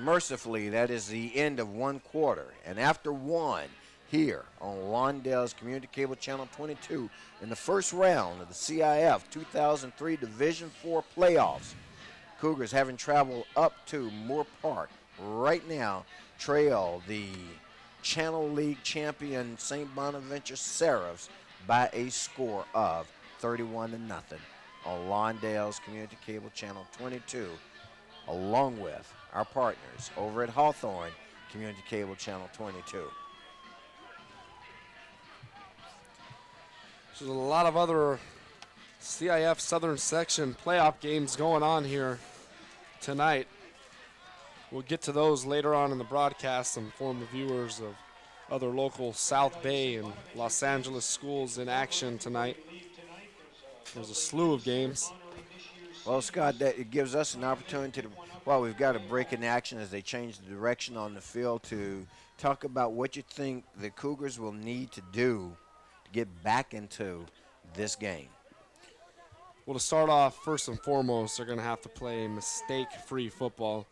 [SPEAKER 1] mercifully, that is the end of 1 quarter. And after 1, here on Lawndale's Community Cable Channel 22, in the first round of the CIF 2003 Division IV playoffs, Cougars, having traveled up to Moore Park, right now trail the Channel League champion St. Bonaventure Seraphs by a score of 31-0 on Lawndale's Community Cable Channel 22, along with our partners over at Hawthorne Community Cable Channel 22.
[SPEAKER 2] There's a lot of other CIF Southern Section playoff games going on here tonight. We'll get to those later on in the broadcast and inform the viewers of other local South Bay and Los Angeles schools in action tonight. There's a slew of games.
[SPEAKER 1] Well, Scott, that it gives us an opportunity to, well, we've got a break in action as they change the direction on the field, to talk about what you think the Cougars will need to do to get back into this game.
[SPEAKER 2] Well, to start off, first and foremost, they're going to have to play mistake-free football.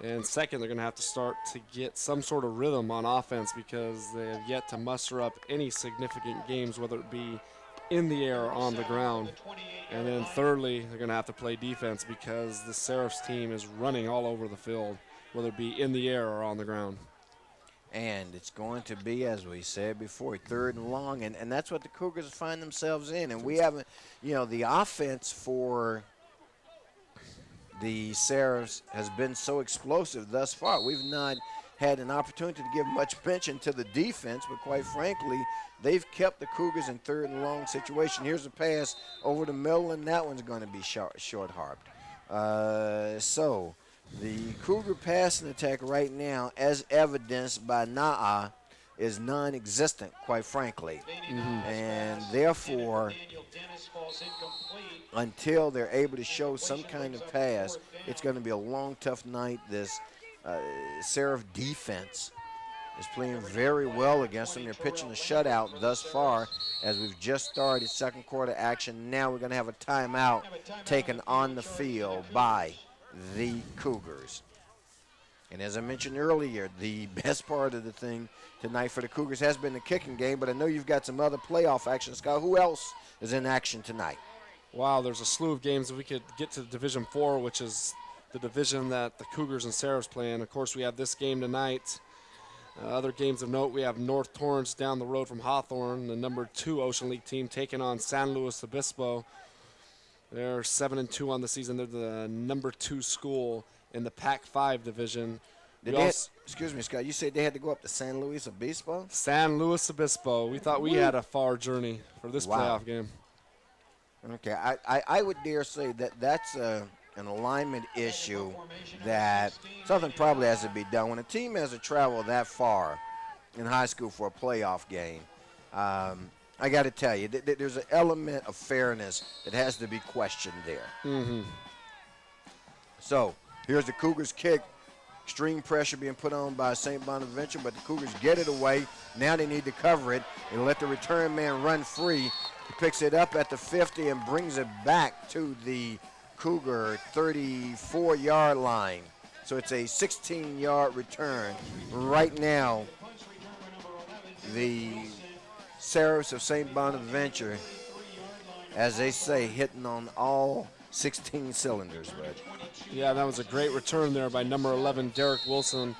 [SPEAKER 2] And second, they're going to have to start to get some sort of rhythm on offense, because they have yet to muster up any significant games, whether it be in the air or on the ground. And then thirdly, they're going to have to play defense, because the Serifs team is running all over the field, whether it be in the air or on the ground.
[SPEAKER 1] And it's going to be, as we said before, 3rd and long, and that's what the Cougars find themselves in. And we haven't, the offense for the Serifs has been so explosive thus far. We've not had an opportunity to give much mention to the defense, but quite frankly, they've kept the Cougars in 3rd and long situation. Here's a pass over the middle, and that one's going to be short-harped. So the Cougar passing attack right now, as evidenced by Na'a, is non-existent, quite frankly. And therefore, until they're able to show some kind of pass, it's going to be a long, tough night. This Serif defense is playing very well against them. They're pitching a shutout thus far, as we've just started second quarter action. Now we're going to have a timeout taken on the field by the Cougars. And as I mentioned earlier, the best part of the thing tonight for the Cougars has been the kicking game, but I know you've got some other playoff action. Scott, who else is in action tonight?
[SPEAKER 2] Wow, there's a slew of games. If we could get to Division 4, which is the division that the Cougars and Serifs play in. Of course, we have this game tonight. Other games of note, we have North Torrance down the road from Hawthorne, the number 2 Ocean League team, taking on San Luis Obispo. They're 7-2 on the season. They're the number 2 school in the Pac-5 division.
[SPEAKER 1] Excuse me, Scott, you said they had to go up to San Luis Obispo?
[SPEAKER 2] San Luis Obispo. We thought we had a far journey for this playoff game.
[SPEAKER 1] Okay, I would dare say that that's an alignment issue, that something probably has to be done. When a team has to travel that far in high school for a playoff game, I got to tell you, there's an element of fairness that has to be questioned there. So here's the Cougars kick. Extreme pressure being put on by St. Bonaventure, but the Cougars get it away. Now they need to cover it and let the return man run free. He picks it up at the 50 and brings it back to the Cougar 34-yard line. So it's a 16-yard return. Right now, the Serifs of St. Bonaventure, as they say, hitting on all 16 cylinders, Bud.
[SPEAKER 2] Yeah, that was a great return there by number 11, Derek Wilson,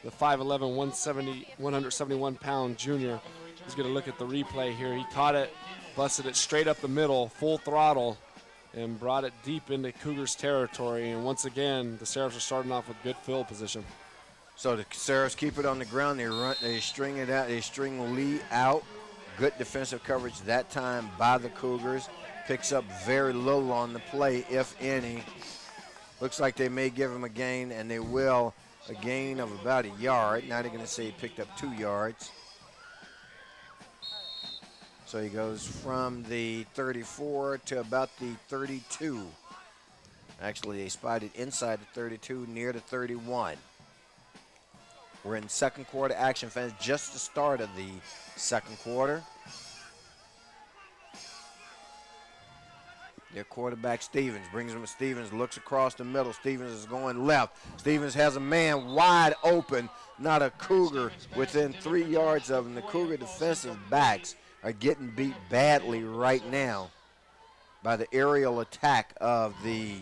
[SPEAKER 2] the 5'11", 171-pound junior. He's going to look at the replay here. He caught it, busted it straight up the middle, full throttle, and brought it deep into Cougars territory. And once again, the Serifs are starting off with good field position.
[SPEAKER 1] So the Serifs keep it on the ground. They string it out. They string Lee out. Good defensive coverage that time by the Cougars. Picks up very little on the play, if any. Looks like they may give him a gain, and they will. A gain of about a yard. Now they're going to say he picked up 2 yards. So he goes from the 34 to about the 32. Actually, they spotted inside the 32, near the 31. We're in second quarter action, fans. Just the start of the second quarter. Their quarterback, Stevens, brings him to Stevens, looks across the middle. Stevens is going left. Stevens has a man wide open, not a Cougar within 3 yards of him. The Cougar defensive backs are getting beat badly right now by the aerial attack of the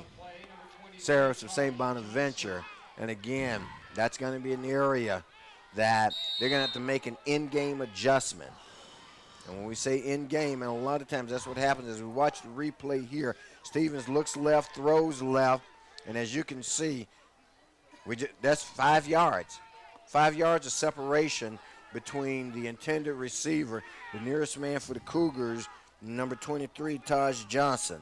[SPEAKER 1] Serifs of St. Bonaventure. And again, that's going to be an area that they're going to have to make an in-game adjustment. And when we say in-game, and a lot of times that's what happens as we watch the replay here. Stevens looks left, throws left, and as you can see, that's 5 yards. 5 yards of separation between the intended receiver, the nearest man for the Cougars, Number 23, Taj Johnson.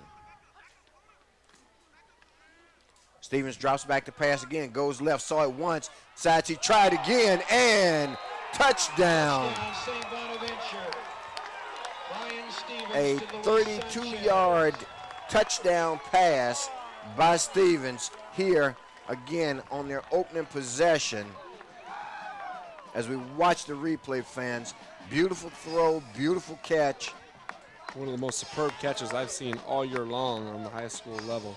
[SPEAKER 1] Stevens drops back to pass again, goes left, saw it once, decides he tried again, and touchdown.
[SPEAKER 3] St. Bonaventure. Brian Stevens
[SPEAKER 1] A
[SPEAKER 3] to the West Side
[SPEAKER 1] 32-yard touchdown pass by Stevens here again on their opening possession. As we watch the replay, fans, beautiful throw, beautiful catch.
[SPEAKER 2] One of the most superb catches I've seen all year long on the high school level.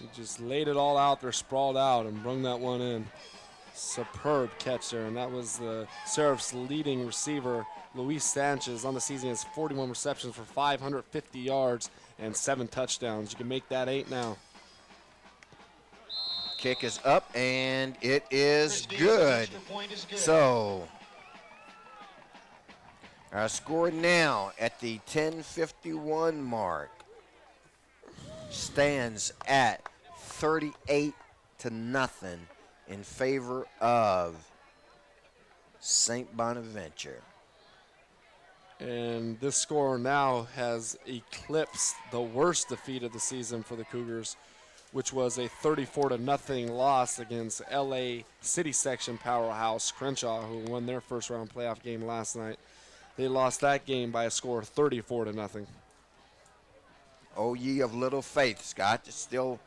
[SPEAKER 2] He just laid it all out there, sprawled out, and brung that one in. Superb catch there, and that was the Seraph's leading receiver, Luis Sanchez. On the season, he has 41 receptions for 550 yards and 7 touchdowns. You can make that 8 now.
[SPEAKER 1] Kick is up, and it is good. So, our score now at the 10:51 mark stands at 38-0 in favor of St. Bonaventure.
[SPEAKER 2] And this score now has eclipsed the worst defeat of the season for the Cougars, which was a 34-0 loss against LA City Section powerhouse Crenshaw, who won their first round playoff game last night. They lost that game by a score of 34-0.
[SPEAKER 1] Oh, ye of little faith, Scott. There's still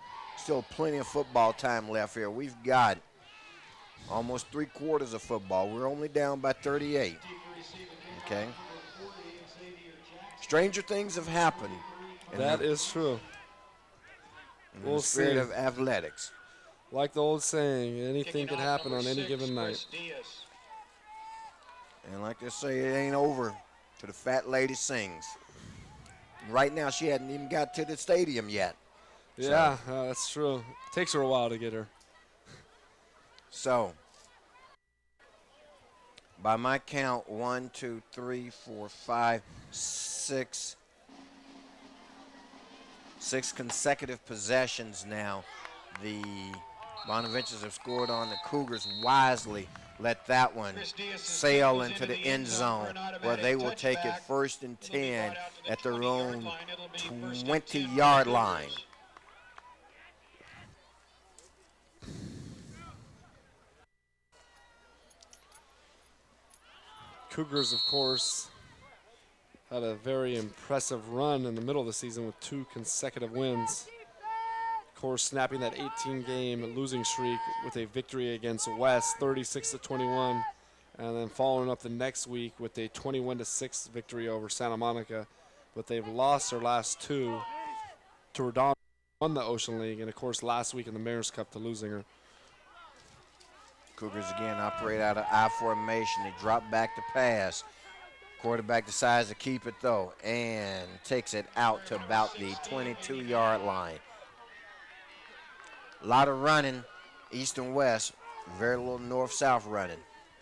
[SPEAKER 1] plenty of football time left here. We've got almost 3/4 of football. We're only down by 38. Okay. Stranger things have happened.
[SPEAKER 2] That is true.
[SPEAKER 1] In the spirit of athletics.
[SPEAKER 2] Like the old saying, anything can happen on any given night.
[SPEAKER 1] And like they say, it ain't over till the fat lady sings. Right now, she hadn't even got to the stadium yet.
[SPEAKER 2] Yeah, that's true. Takes her a while to get her.
[SPEAKER 1] So, by my count, 1, 2, 3, 4, 5, 6. 6 consecutive possessions now. The Bonaventures have scored on the Cougars wisely. Let that one sail into the end zone where they will take it 1st and 10 at their own 20-yard line.
[SPEAKER 2] Cougars, of course, had a very impressive run in the middle of the season with 2 consecutive wins. Of course, snapping that 18-game losing streak with a victory against West, 36-21, and then following up the next week with a 21-6 victory over Santa Monica. But they've lost their last 2 to Redondo, won the Ocean League, and of course last week in the Mayor's Cup to Losinger.
[SPEAKER 1] Cougars again operate out of I formation. They drop back to pass. Quarterback decides to keep it though and takes it out to about the 22-yard line. A lot of running, east and west, very little north-south running.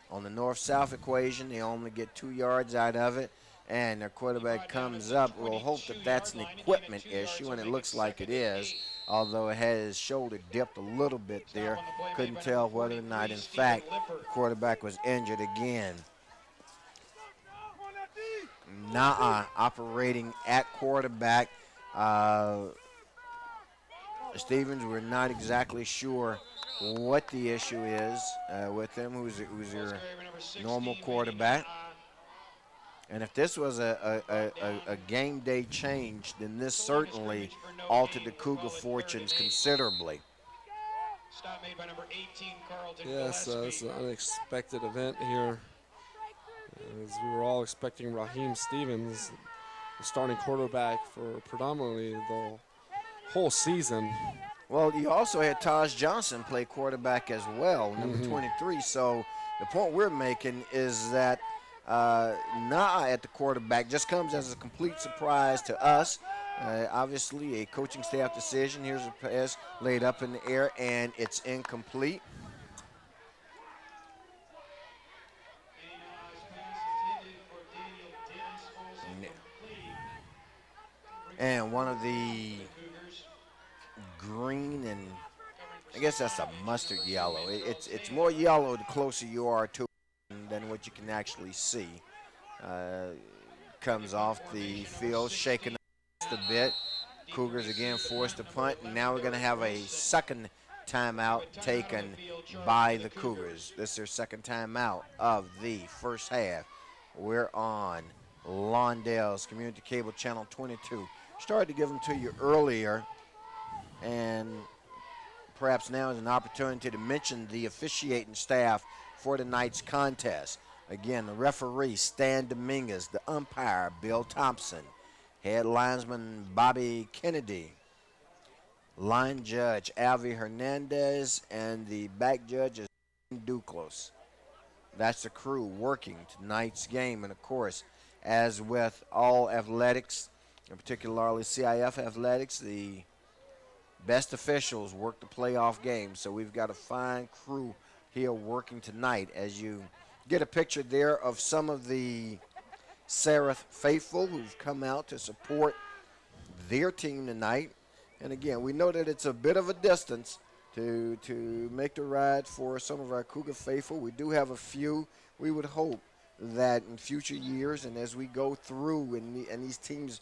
[SPEAKER 1] On the north-south equation, they only get 2 yards out of it, and their quarterback comes up. We'll hope that that's an equipment issue, and it looks like it is, although it had his shoulder dipped a little bit there. Couldn't tell whether or not, in fact, the quarterback was injured again. Naa operating at quarterback. Stevens, we're not exactly sure what the issue is with him, who's your normal quarterback. And if this was a game day change, then this certainly altered the Cougar fortunes considerably.
[SPEAKER 2] Yes, it's an unexpected event here, as we were all expecting Raheem Stevens, the starting quarterback for predominantly the whole season.
[SPEAKER 1] Well, you also had Taj Johnson play quarterback as well, number 23. So the point we're making is that Naa at the quarterback just comes as a complete surprise to us. Obviously, a coaching staff decision. Here's a pass laid up in the air, and it's incomplete. And one of the green, and I guess that's a mustard yellow. It's more yellow the closer you are to it than what you can actually see. comes off the field, shaking a bit. Cougars again forced to punt, and now we're going to have a second timeout taken by the Cougars. This is their second timeout of the first half. We're on Lawndale's Community Cable Channel 22. Started to give them to you earlier, and perhaps now is an opportunity to mention the officiating staff for tonight's contest. Again, the referee, Stan Dominguez, the umpire, Bill Thompson, head linesman, Bobby Kennedy, line judge, Alvy Hernandez, and the back judge is Duclos. That's the crew working tonight's game. And, of course, as with all athletics, and particularly CIF athletics, the best officials work the playoff game. So we've got a fine crew here working tonight. As you get a picture there of some of the CIF faithful who've come out to support their team tonight. And again, we know that it's a bit of a distance to make the ride for some of our Cougar faithful. We do have a few. We would hope that in future years and as we go through and these teams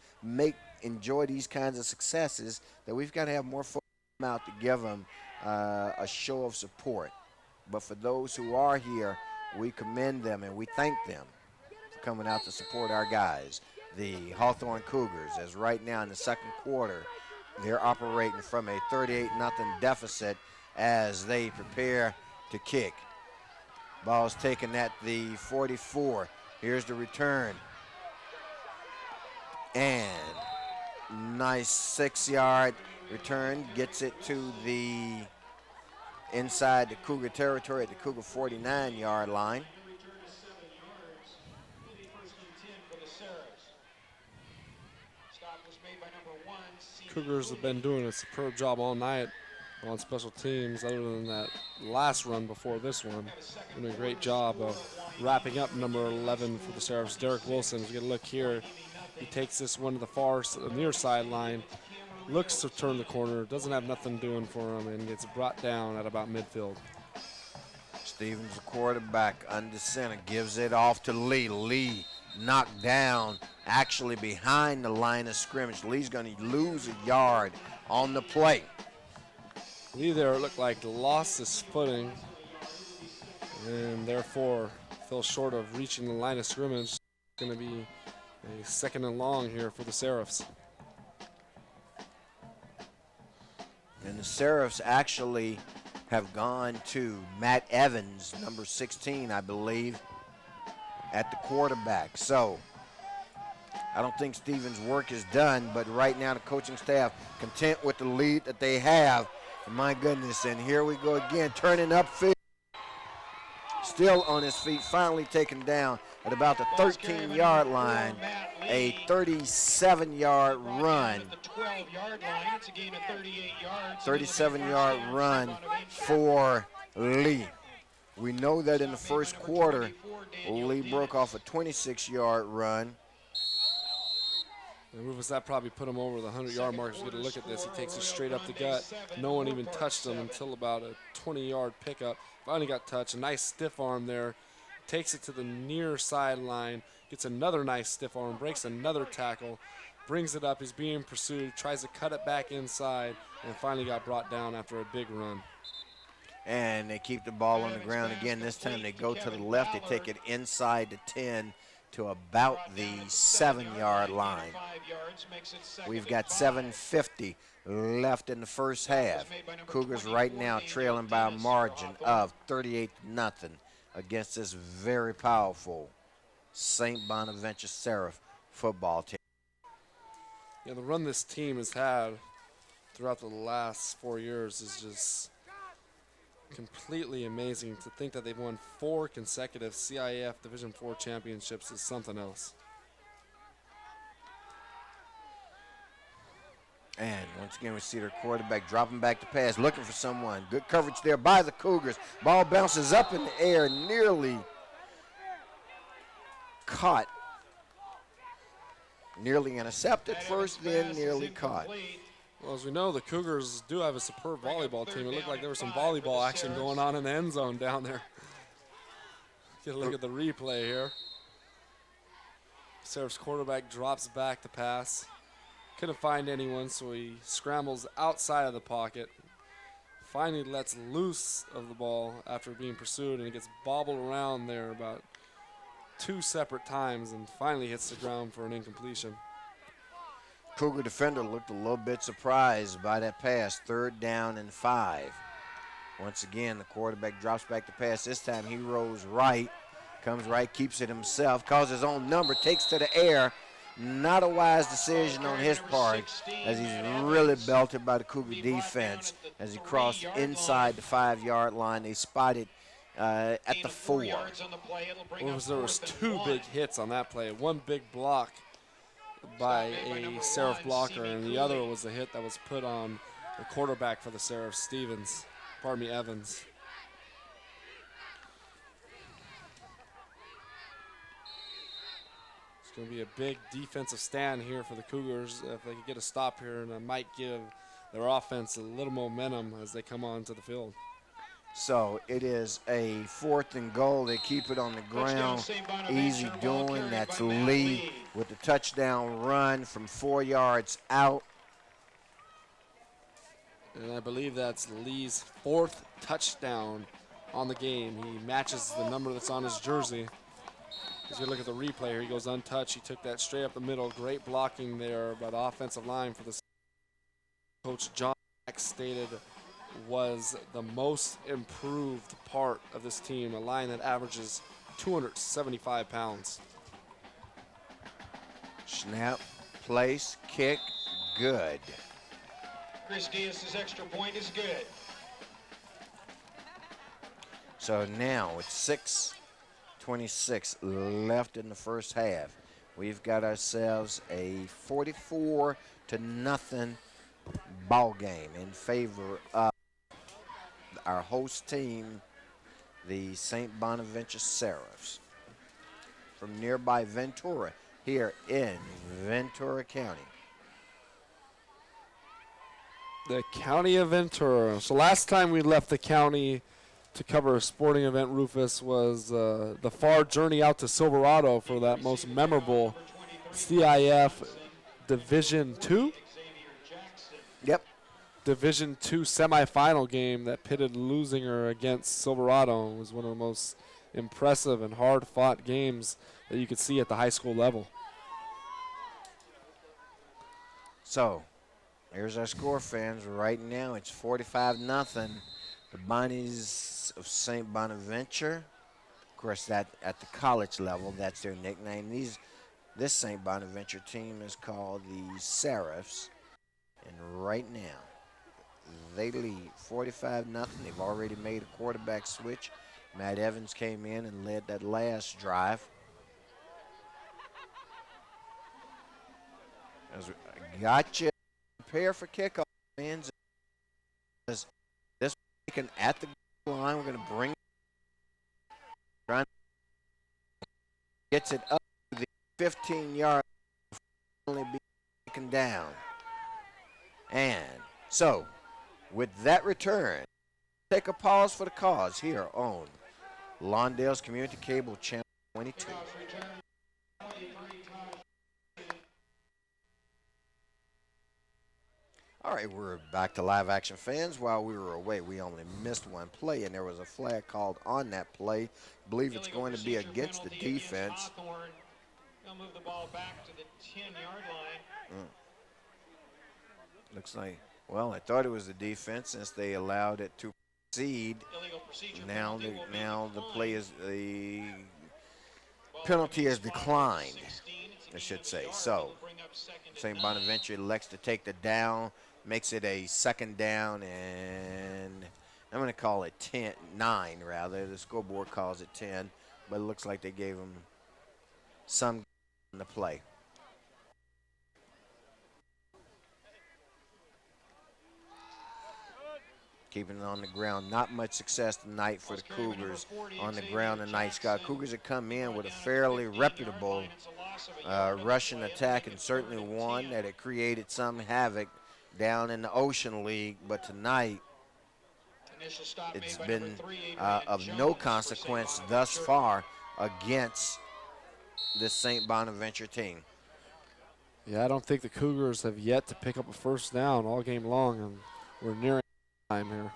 [SPEAKER 1] enjoy these kinds of successes, that we've got to have more folks come out to give them a show of support. But for those who are here, we commend them and we thank them for coming out to support our guys, the Hawthorne Cougars, as right now in the second quarter, they're operating from a 38-0 deficit as they prepare to kick. Ball's taken at the 44. Here's the return. And nice 6-yard return. Gets it to the inside the Cougar territory at the Cougar 49-yard line.
[SPEAKER 2] Cougars have been doing a superb job all night on special teams, other than that last run before this one. Doing a great job of wrapping up number 11 for the Seraphs, Derek Wilson. As we get a look here, he takes this one to the near sideline, looks to turn the corner, doesn't have nothing doing for him, and gets brought down at about midfield.
[SPEAKER 1] Stevens, the quarterback, under center, gives it off to Lee. Lee knocked down, actually behind the line of scrimmage. Lee's going to lose a yard on the play.
[SPEAKER 2] Lee there looked like lost his footing and therefore fell short of reaching the line of scrimmage. It's going to be a second and long here for the Seraphs.
[SPEAKER 1] And the Seraphs actually have gone to Matt Evans, number 16, I believe, at the quarterback. So I don't think Stevens' work is done, but right now the coaching staff content with the lead that they have. And my goodness, and here we go again, turning upfield. Still on his feet, finally taken down at about the 13-yard line. A 37-yard run. 37-yard run for Lee. We know that in the first quarter, Lee broke off a 26-yard run.
[SPEAKER 2] And Rufus, that probably put him over the 100-yard mark. As we get a look at this, he takes it straight up the gut. No one even touched him until about a 20-yard pickup. Finally got touched. A nice stiff arm there. Takes it to the near sideline. Gets another nice stiff arm. Breaks another tackle. Brings it up. He's being pursued. Tries to cut it back inside. And finally got brought down after a big run.
[SPEAKER 1] And they keep the ball on the ground again. This time they go to the left. They take it inside the 10 to about the 7-yard line. We've got 7:50 left in the first half. Cougars right now trailing by a margin of 38-0 against this very powerful St. Bonaventure Seraph football team.
[SPEAKER 2] Yeah, the run this team has had throughout the last 4 years is just completely amazing. To think that they've won 4 consecutive CIF Division IV championships is something else.
[SPEAKER 1] And once again, we see their quarterback dropping back to pass, looking for someone. Good coverage there by the Cougars. Ball bounces up in the air, nearly caught. Nearly intercepted first, then nearly caught.
[SPEAKER 2] Well, as we know, the Cougars do have a superb volleyball team. It looked like there was some volleyball action going on in the end zone down there. Get a look at the replay here. Serif's quarterback drops back to pass. Couldn't find anyone, so he scrambles outside of the pocket. Finally lets loose of the ball after being pursued, and it gets bobbled around there about 2 separate times and finally hits the ground for an incompletion.
[SPEAKER 1] Cougar defender looked a little bit surprised by that pass. 3rd down and 5. Once again, the quarterback drops back to pass. This time he rolls right, comes right, keeps it himself, calls his own number, takes to the air. Not a wise decision on his part, as he's really belted by the Cougar defense as he crossed inside the 5-yard line. They spotted at the 4.
[SPEAKER 2] There was 2 big hits on that play. One big block by a Serif blocker, and the other was a hit that was put on the quarterback for the Serif, Evans. It's going to be a big defensive stand here for the Cougars if they could get a stop here, and it might give their offense a little momentum as they come onto the field.
[SPEAKER 1] So it is a 4th and goal. They keep it on the ground. Easy doing. That's Lee with the touchdown run from 4 yards out.
[SPEAKER 2] And I believe that's Lee's 4th touchdown on the game. He matches the number that's on his jersey. As you look at the replay here, he goes untouched. He took that straight up the middle. Great blocking there by the offensive line for the coach. John stated was the most improved part of this team, a line that averages 275 pounds.
[SPEAKER 1] Snap, place, kick, good.
[SPEAKER 3] Chris Diaz's extra point is good.
[SPEAKER 1] So now it's 6:26 left in the first half. We've got ourselves a 44-0 ball game in favor of our host team, the St. Bonaventure Serifs, from nearby Ventura here in Ventura County.
[SPEAKER 2] The county of Ventura. So last time we left the county to cover a sporting event, Rufus, was the far journey out to Silverado for that most memorable CIF Division II?
[SPEAKER 1] Yep.
[SPEAKER 2] Division II semifinal game that pitted Lusinger against Silverado. It was one of the most impressive and hard-fought games that you could see at the high school level.
[SPEAKER 1] So, here's our score, fans. Right now, it's 45-0. The Bonnies of St. Bonaventure. Of course, that at the college level, that's their nickname. This St. Bonaventure team is called the Serifs. And right now, they lead 45-0. They've already made a quarterback switch. Matt Evans came in and led that last drive. As gotcha. Prepare for kickoff, fans. This weekend at the goal line, we're going to bring. Gets it up to the 15-yard. Finally be taken down. And so, with that return, take a pause for the cause here on Lawndale's Community Cable Channel 22. All right, we're back to live action, fans. While we were away, we only missed one play, and there was a flag called on that play. I believe it's going to be against the defense.
[SPEAKER 3] Hawthorne. They'll move the ball back to the 10-yard line.
[SPEAKER 1] Looks like, well, I thought it was the defense since they allowed it to proceed. Now the play is the penalty is declined, I should say. So St. Bonaventure elects to take the down, makes it a 2nd down, and I'm going to call it 9 rather. The scoreboard calls it 10, but it looks like they gave them some in the play. Keeping it on the ground. Not much success tonight for the Cougars on the ground tonight, Scott. Cougars have come in with a fairly reputable rushing attack, and certainly one that had created some havoc down in the Ocean League. But tonight, it's been of no consequence thus far against this St. Bonaventure team.
[SPEAKER 2] Yeah, I don't think the Cougars have yet to pick up a first down all game long, and we're nearing time here.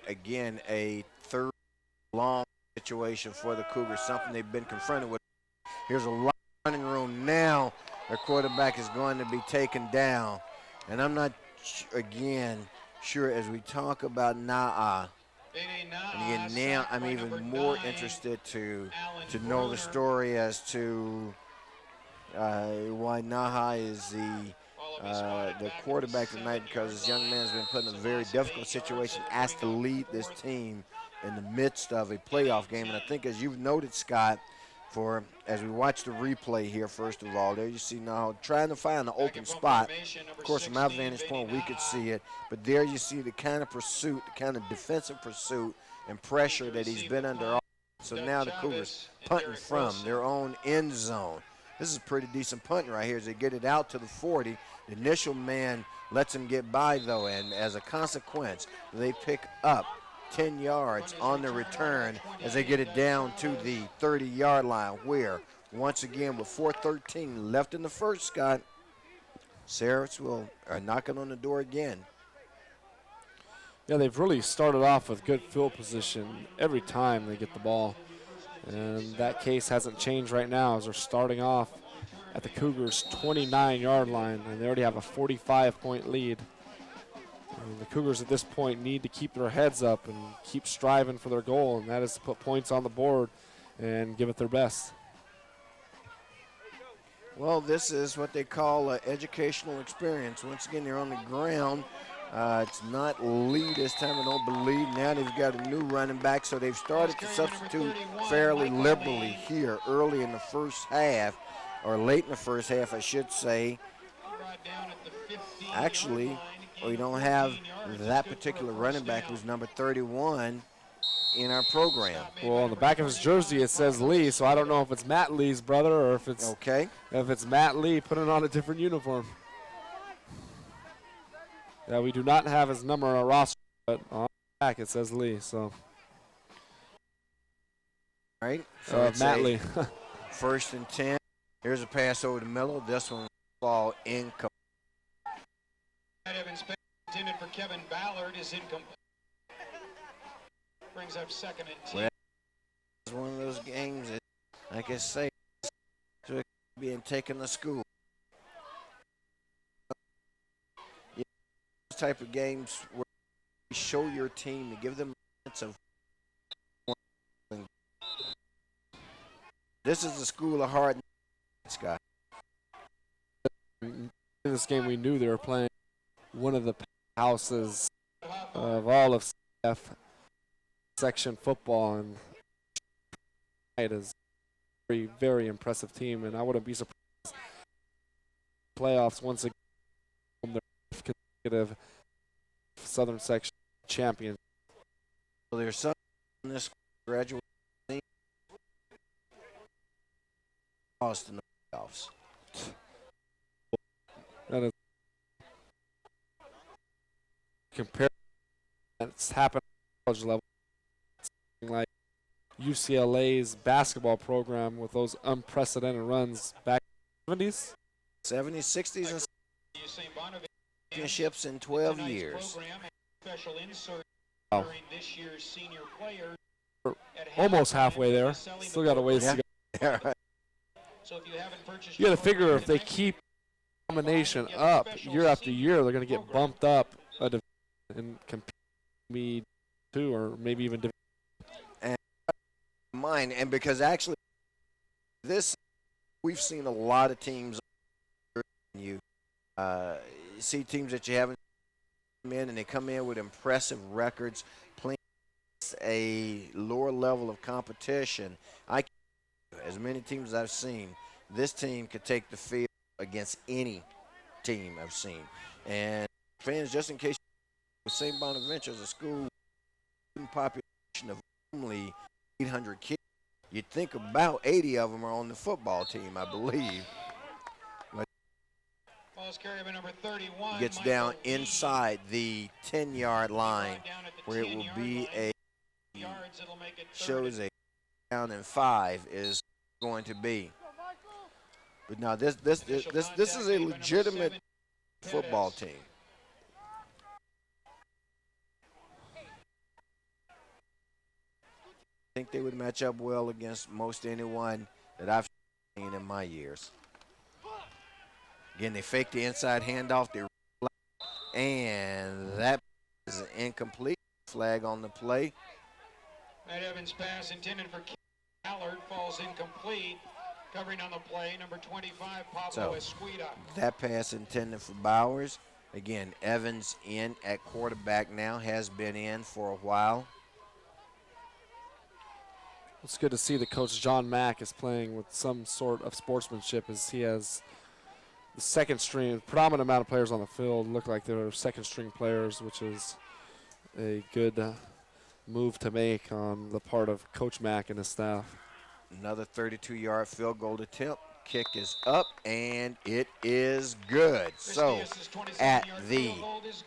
[SPEAKER 1] Again, a third long situation for the Cougars, something they've been confronted with. Here's a lot of running room now. Their quarterback is going to be taken down. And I'm not, again, sure as we talk about Na'a. And again, now I'm even more interested to know the story as to why Naha is the quarterback tonight, because this young man has been put in a very difficult situation, asked to lead this team in the midst of a playoff game. And I think, as you've noted, Scott, as we watch the replay here, first of all, there you see now trying to find an open spot. Of course, from our vantage point, we could see it, but there you see the kind of pursuit, the kind of defensive pursuit and pressure that he's been under. So now the Cougars punting from their own end zone. This is a pretty decent punt right here as they get it out to the 40. The initial man lets him get by, though, and as a consequence, they pick up 10 yards on the return as they get it down to the 30-yard line, where, once again, with 4:13 left in the first, Scott, Saracens are knocking on the door again.
[SPEAKER 2] Yeah, they've really started off with good field position every time they get the ball. And that case hasn't changed right now as they're starting off at the Cougars' 29-yard line, and they already have a 45-point lead. And the Cougars at this point need to keep their heads up and keep striving for their goal, and that is to put points on the board and give it their best.
[SPEAKER 1] Well, this is what they call an educational experience. Once again, they're on the ground. It's not Lee this time, I don't believe. Now they've got a new running back, so they've started to substitute fairly liberally here early in the first half, or late in the first half, I should say. Actually, we don't have that particular running back, who's number 31, in our program.
[SPEAKER 2] Well, on the back of his jersey it says Lee, so I don't know if it's Matt Lee's brother or if it's Matt Lee putting on a different uniform. Yeah, we do not have his number on our roster, but on the back it says Lee. So,
[SPEAKER 1] all right, so
[SPEAKER 2] Matt Lee.
[SPEAKER 1] 1st and 10. Here's a pass over the middle. This one will fall incomplete.
[SPEAKER 3] Intended for Kevin Ballard is incomplete. Brings up 2nd and 10.
[SPEAKER 1] Well, it's one of those games that, like I say, it's being taken to school. Those type of games where you show your team to give them a sense of. This is the school of hard knocks, guys.
[SPEAKER 2] In this game, we knew they were playing one of the houses of all of CIF section football, and it is a very, very impressive team, and I wouldn't be surprised playoffs once again from their consecutive Southern Section champions.
[SPEAKER 1] So there's some in this graduate team lost in the playoffs.
[SPEAKER 2] That is compare that's happened at college level. Like UCLA's basketball program with those unprecedented runs back in the 70s.
[SPEAKER 1] 70s, 60s, and championships in 12 years.
[SPEAKER 2] Wow. We're almost halfway there. Still got a ways to go. You got to figure if they keep combination up year after year, they're going to get bumped up and compete me too, or maybe even
[SPEAKER 1] mine. And because actually this, we've seen a lot of teams. You see teams that you haven't come in, and they come in with impressive records, playing a lower level of competition. As many teams as I've seen, this team could take the field against any team I've seen. And fans, just in case, St. Bonaventure is a school population of only 800 kids. You'd think about 80 of them are on the football team, I believe. But
[SPEAKER 3] carry by number 31.
[SPEAKER 1] Gets
[SPEAKER 3] Michael
[SPEAKER 1] down
[SPEAKER 3] Lee.
[SPEAKER 1] inside the 10-yard line
[SPEAKER 3] Down at the
[SPEAKER 1] where it will
[SPEAKER 3] 10-yard
[SPEAKER 1] be
[SPEAKER 3] line.
[SPEAKER 1] a
[SPEAKER 3] Yards, it'll make it third
[SPEAKER 1] shows a down and 5 is going to be. But now this is a legitimate football team. I think they would match up well against most anyone that I've seen in my years. Again, they fake the inside handoff, and that is an incomplete flag on the play.
[SPEAKER 3] Matt Evans' pass intended for Allard falls incomplete. Covering on the play, number 25, Pablo Escuida.
[SPEAKER 1] That pass intended for Bowers. Again, Evans in at quarterback now, has been in for a while.
[SPEAKER 2] It's good to see that Coach John Mack is playing with some sort of sportsmanship, as he has the second string, predominant amount of players on the field look like they're second string players, which is a good move to make on the part of Coach Mack and his staff.
[SPEAKER 1] Another 32-yard field goal attempt. Kick is up, and it is good. So at the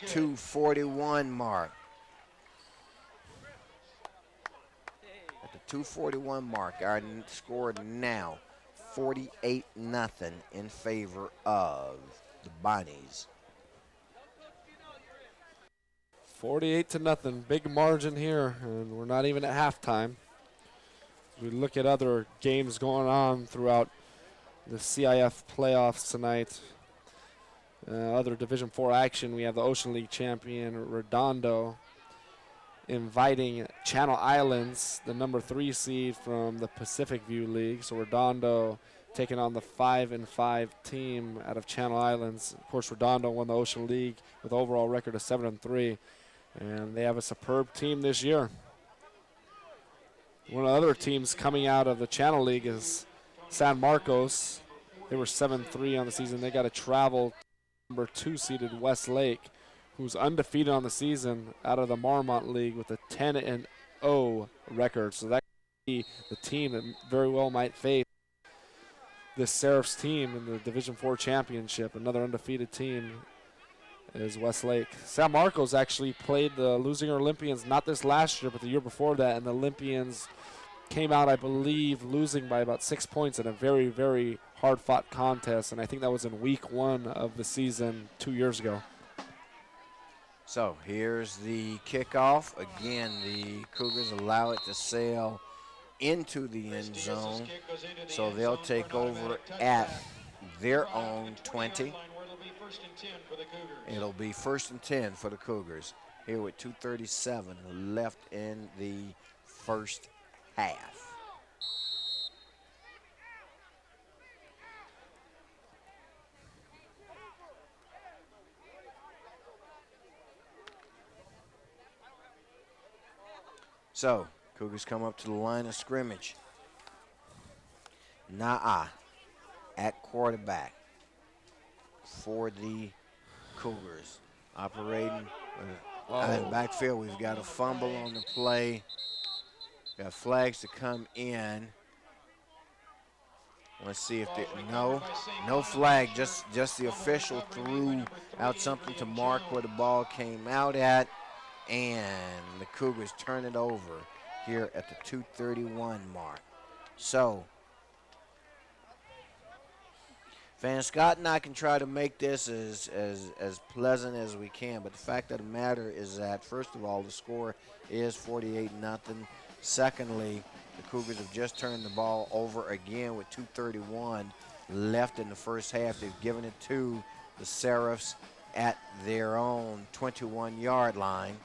[SPEAKER 1] 2:41 mark. At the 2:41 mark, our score now 48-0 in favor of the Bonnies.
[SPEAKER 2] 48-0, big margin here, and we're not even at halftime. We look at other games going on throughout the CIF playoffs tonight. Other Division IV action, we have the Ocean League champion Redondo inviting Channel Islands, the number 3 seed from the Pacific View League. So Redondo taking on the 5-5 team out of Channel Islands. Of course, Redondo won the Ocean League with an overall record of 7-3, and they have a superb team this year. One of the other teams coming out of the Channel League is San Marcos. They were 7-3 on the season. They got to travel number 2 seeded Westlake, who's undefeated on the season out of the Marmont League with a 10-0 record. So that could be the team that very well might face this Seraphs team in the Division IV championship. Another undefeated team is Westlake. San Marcos actually played the losing Olympians, not this last year, but the year before that, and the Olympians came out, I believe, losing by about 6 points in a very, very hard-fought contest, and I think that was in week 1 of the season 2 years ago.
[SPEAKER 1] So here's the kickoff. Again, the Cougars allow it to sail into the end zone, so they'll take over at their own 20. It'll be 1st and 10 for the Cougars here with 2:37 left in the first half. So, Cougars come up to the line of scrimmage. Na'a at quarterback for the Cougars. Operating in backfield. We've got a fumble on the play. Got flags to come in. Let's see if they, no flag, just the official threw out something to mark where the ball came out at, and the Cougars turn it over here at the 2:31 mark. So, Van Scott and I can try to make this as pleasant as we can, but the fact of the matter is that, first of all, the score is 48-0. Secondly, the Cougars have just turned the ball over again with 2:31 left in the first half. They've given it to the Seraphs at their own 21-yard line.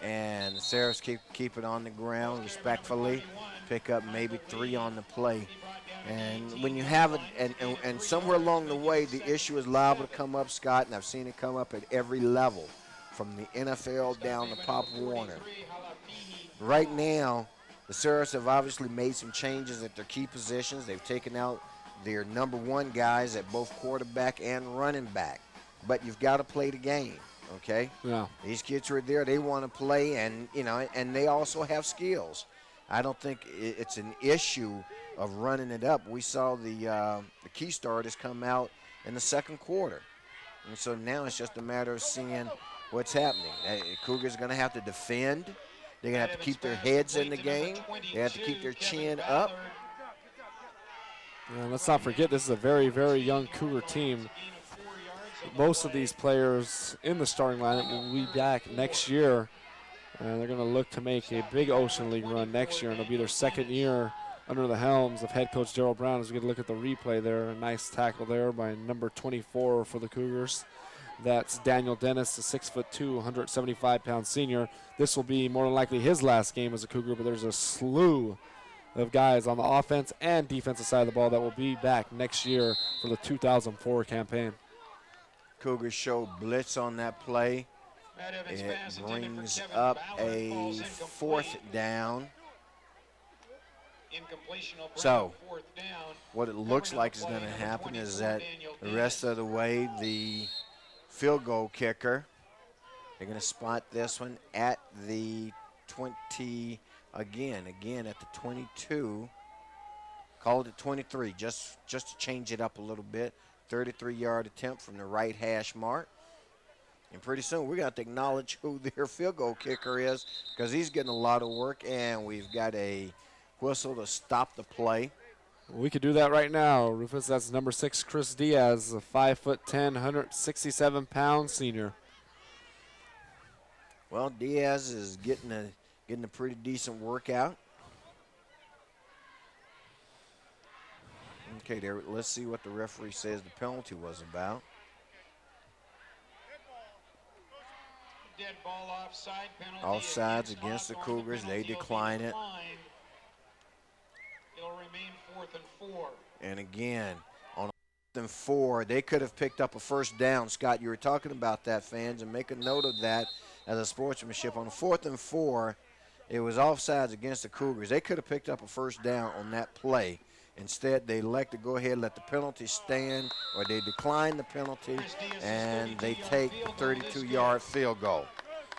[SPEAKER 1] And the Seraphs keep it on the ground respectfully. Pick up maybe 3 on the play. And when you have it, and somewhere along the way, the issue is liable to come up, Scott, and I've seen it come up at every level, from the NFL down to Pop Warner. Right now, the Seraphs have obviously made some changes at their key positions. They've taken out their number 1 guys at both quarterback and running back. But you've got to play the game, okay?
[SPEAKER 2] Yeah.
[SPEAKER 1] These kids are there. They want to play, and, you know, and they also have skills. I don't think it's an issue of running it up. We saw the key starters come out in the second quarter. And so now it's just a matter of seeing what's happening. Cougars going to have to defend. They're going to have to keep their heads in the game. They have to keep their chin up.
[SPEAKER 2] And let's not forget, this is a very, very young Cougar team. Most of these players in the starting lineup will be back next year. And they're going to look to make a big Ocean League run next year. And it'll be their second year under the helms of head coach Gerald Brown. As we get a look at the replay there, a nice tackle there by number 24 for the Cougars. That's Daniel Dennis, a 6'2", 175-pound senior. This will be more than likely his last game as a Cougar, but there's a slew of guys on the offense and defensive side of the ball that will be back next year for the 2004 campaign.
[SPEAKER 1] Cougars show blitz on that play. It brings up a fourth down. So what it looks like is going to happen is that the rest of the way, the field goal kicker, they're going to spot this one at the 20, again at the 22, call it 23, just to change it up a little bit. 33-yard attempt from the right hash mark. And pretty soon we're going to have to acknowledge who their field goal kicker is, because he's getting a lot of work, and we've got a whistle to stop the play.
[SPEAKER 2] We could do that right now, Rufus. That's number 6, Chris Diaz, a 5'10", 167-pound senior.
[SPEAKER 1] Well, Diaz is getting a pretty decent workout. Okay, there. Let's see what the referee says the penalty was about.
[SPEAKER 3] Dead ball offside penalty.
[SPEAKER 1] Offsides against the Cougars. They decline it.
[SPEAKER 3] It'll remain 4th and 4.
[SPEAKER 1] And again, on 4th and 4, they could have picked up a first down. Scott, you were talking about that, fans, and make a note of that as a sportsmanship. On 4th and 4, it was offsides against the Cougars. They could have picked up a first down on that play. Instead, they elect to go ahead and let the penalty stand, or they decline the penalty, and they take the 32-yard field goal.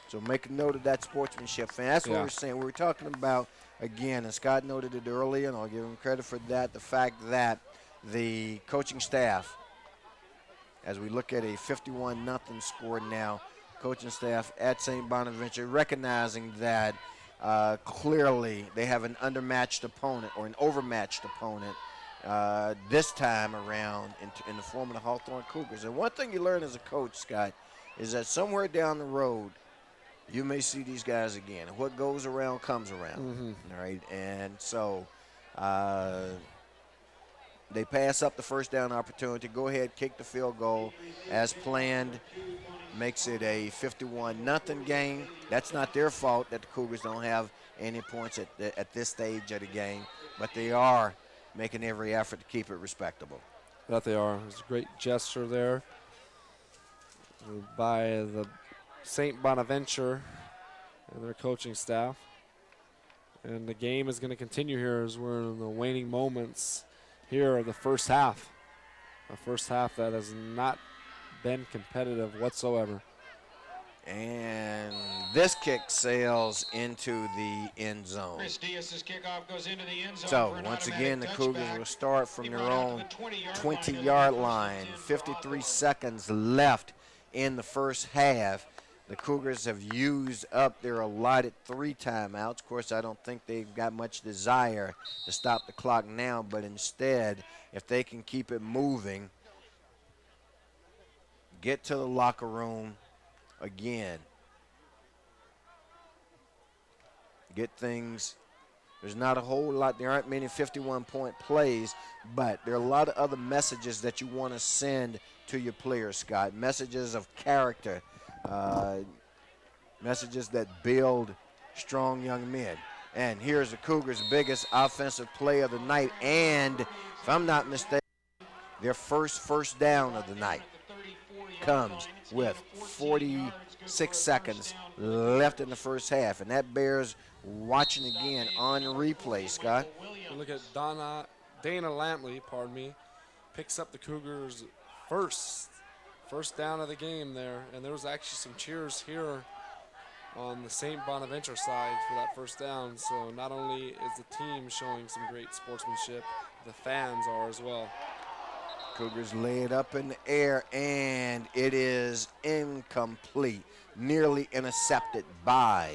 [SPEAKER 1] So make a note of that sportsmanship, fan. That's what we're saying. We were talking about, again, and Scott noted it earlier, and I'll give him credit for that, the fact that the coaching staff, as we look at a 51-0 score now, coaching staff at St. Bonaventure recognizing that clearly they have an undermatched opponent or an overmatched opponent this time around in the form of the Hawthorne Cougars. And one thing you learn as a coach, Scott, is that somewhere down the road you may see these guys again. What goes around comes around, all right? And so they pass up the first down opportunity, go ahead, kick the field goal as planned, makes it a 51-0 game. That's not their fault that the Cougars don't have any points at this stage of the game, but they are making every effort to keep it respectable.
[SPEAKER 2] That they are. It's a great gesture there by the St. Bonaventure and their coaching staff. And the game is going to continue here as we're in the waning moments here of the first half. A first half that has not been competitive whatsoever.
[SPEAKER 1] And this kick sails into the end zone.
[SPEAKER 3] Chris Diaz's kickoff goes into the end zone.
[SPEAKER 1] So once again, the Cougars will start from their own 20-yard line. 53 seconds left in the first half. The Cougars have used up their allotted 3 timeouts. Of course, I don't think they've got much desire to stop the clock now, but instead, if they can keep it moving, get to the locker room again, get things. There's not a whole lot. There aren't many 51-point plays, but there are a lot of other messages that you want to send to your players, Scott. Messages of character, messages that build strong young men. And here's the Cougars' biggest offensive play of the night, and if I'm not mistaken, their first down of the night comes with 46 seconds left in the first half, and that bears watching again on replay, Scott.
[SPEAKER 2] Look at Dana Lampley, picks up the Cougars' first down of the game there, and there was actually some cheers here on the St. Bonaventure side for that first down. So not only is the team showing some great sportsmanship, the fans are as well.
[SPEAKER 1] Cougars lay it up in the air, and it is incomplete. Nearly intercepted by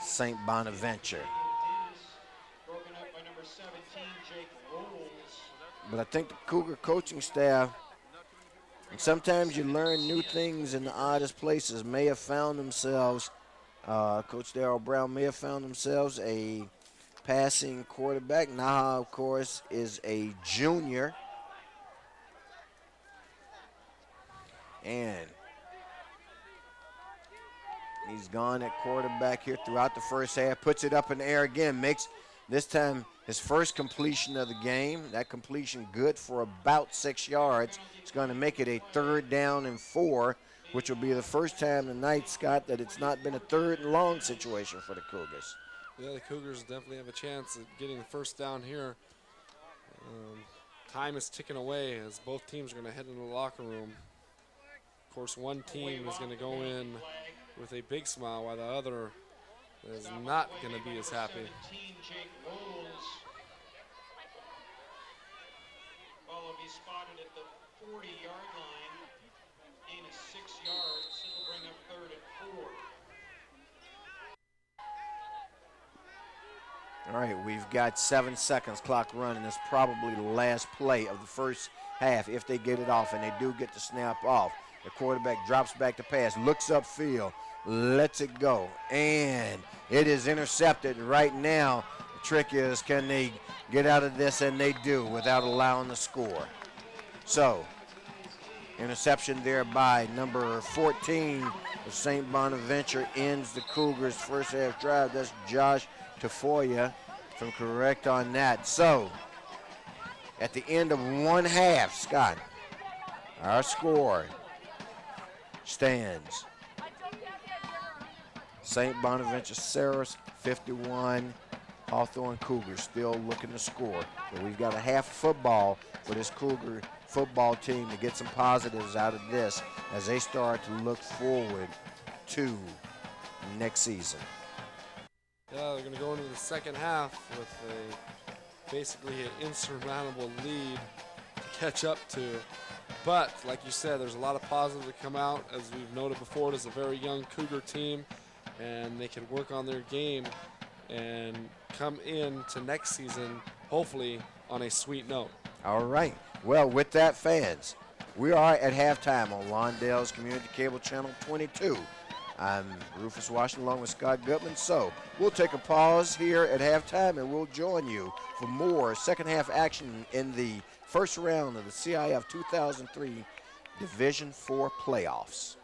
[SPEAKER 1] St. Bonaventure.
[SPEAKER 3] Broken up by number 17, Jake Rolls.
[SPEAKER 1] But I think the Cougar coaching staff, and sometimes you learn new things in the oddest places, may have found themselves, Coach Darrell Brown may have found themselves a passing quarterback. Naha, of course, is a junior. And he's gone at quarterback here throughout the first half. Puts it up in the air again. Makes, this time, his first completion of the game. That completion good for about 6 yards. It's going to make it a 3rd down and 4, which will be the first time tonight, Scott, that it's not been a 3rd and long situation for the Cougars.
[SPEAKER 2] Yeah, the Cougars definitely have a chance at getting the first down here. Time is ticking away as both teams are going to head into the locker room. Of course, one team is going to go in with a big smile while the other is not going to be as happy.
[SPEAKER 3] 17, Jake Rolls. Ball will be spotted at the 40-yard line. Gain is 6 yards. It'll bring up 3rd and 4.
[SPEAKER 1] All right, we've got 7 seconds, clock running. It's probably the last play of the first half if they get it off, and they do get the snap off. The quarterback drops back to pass, looks upfield, lets it go, and it is intercepted right now. The trick is, can they get out of this? And they do without allowing the score. So, interception there by number 14 of St. Bonaventure ends the Cougars' first half drive. That's Josh Tafoya, if I'm correct on that. So, at the end of one half, Scott, our score stands St. Bonaventure Sarahs 51, Hawthorne Cougars still looking to score. But we've got a half football for this Cougar football team to get some positives out of this as they start to look forward to next season.
[SPEAKER 2] Yeah, they're going to go into the second half with basically an insurmountable lead to catch up to. But, like you said, there's a lot of positive to come out. As we've noted before, it is a very young Cougar team, and they can work on their game and come into next season, hopefully, on a sweet note.
[SPEAKER 1] All right. Well, with that, fans, we are at halftime on Lawndale's Community Cable Channel 22. I'm Rufus Washington along with Scott Goodman. So we'll take a pause here at halftime, and we'll join you for more second half action in the first round of the CIF 2003 Division IV playoffs.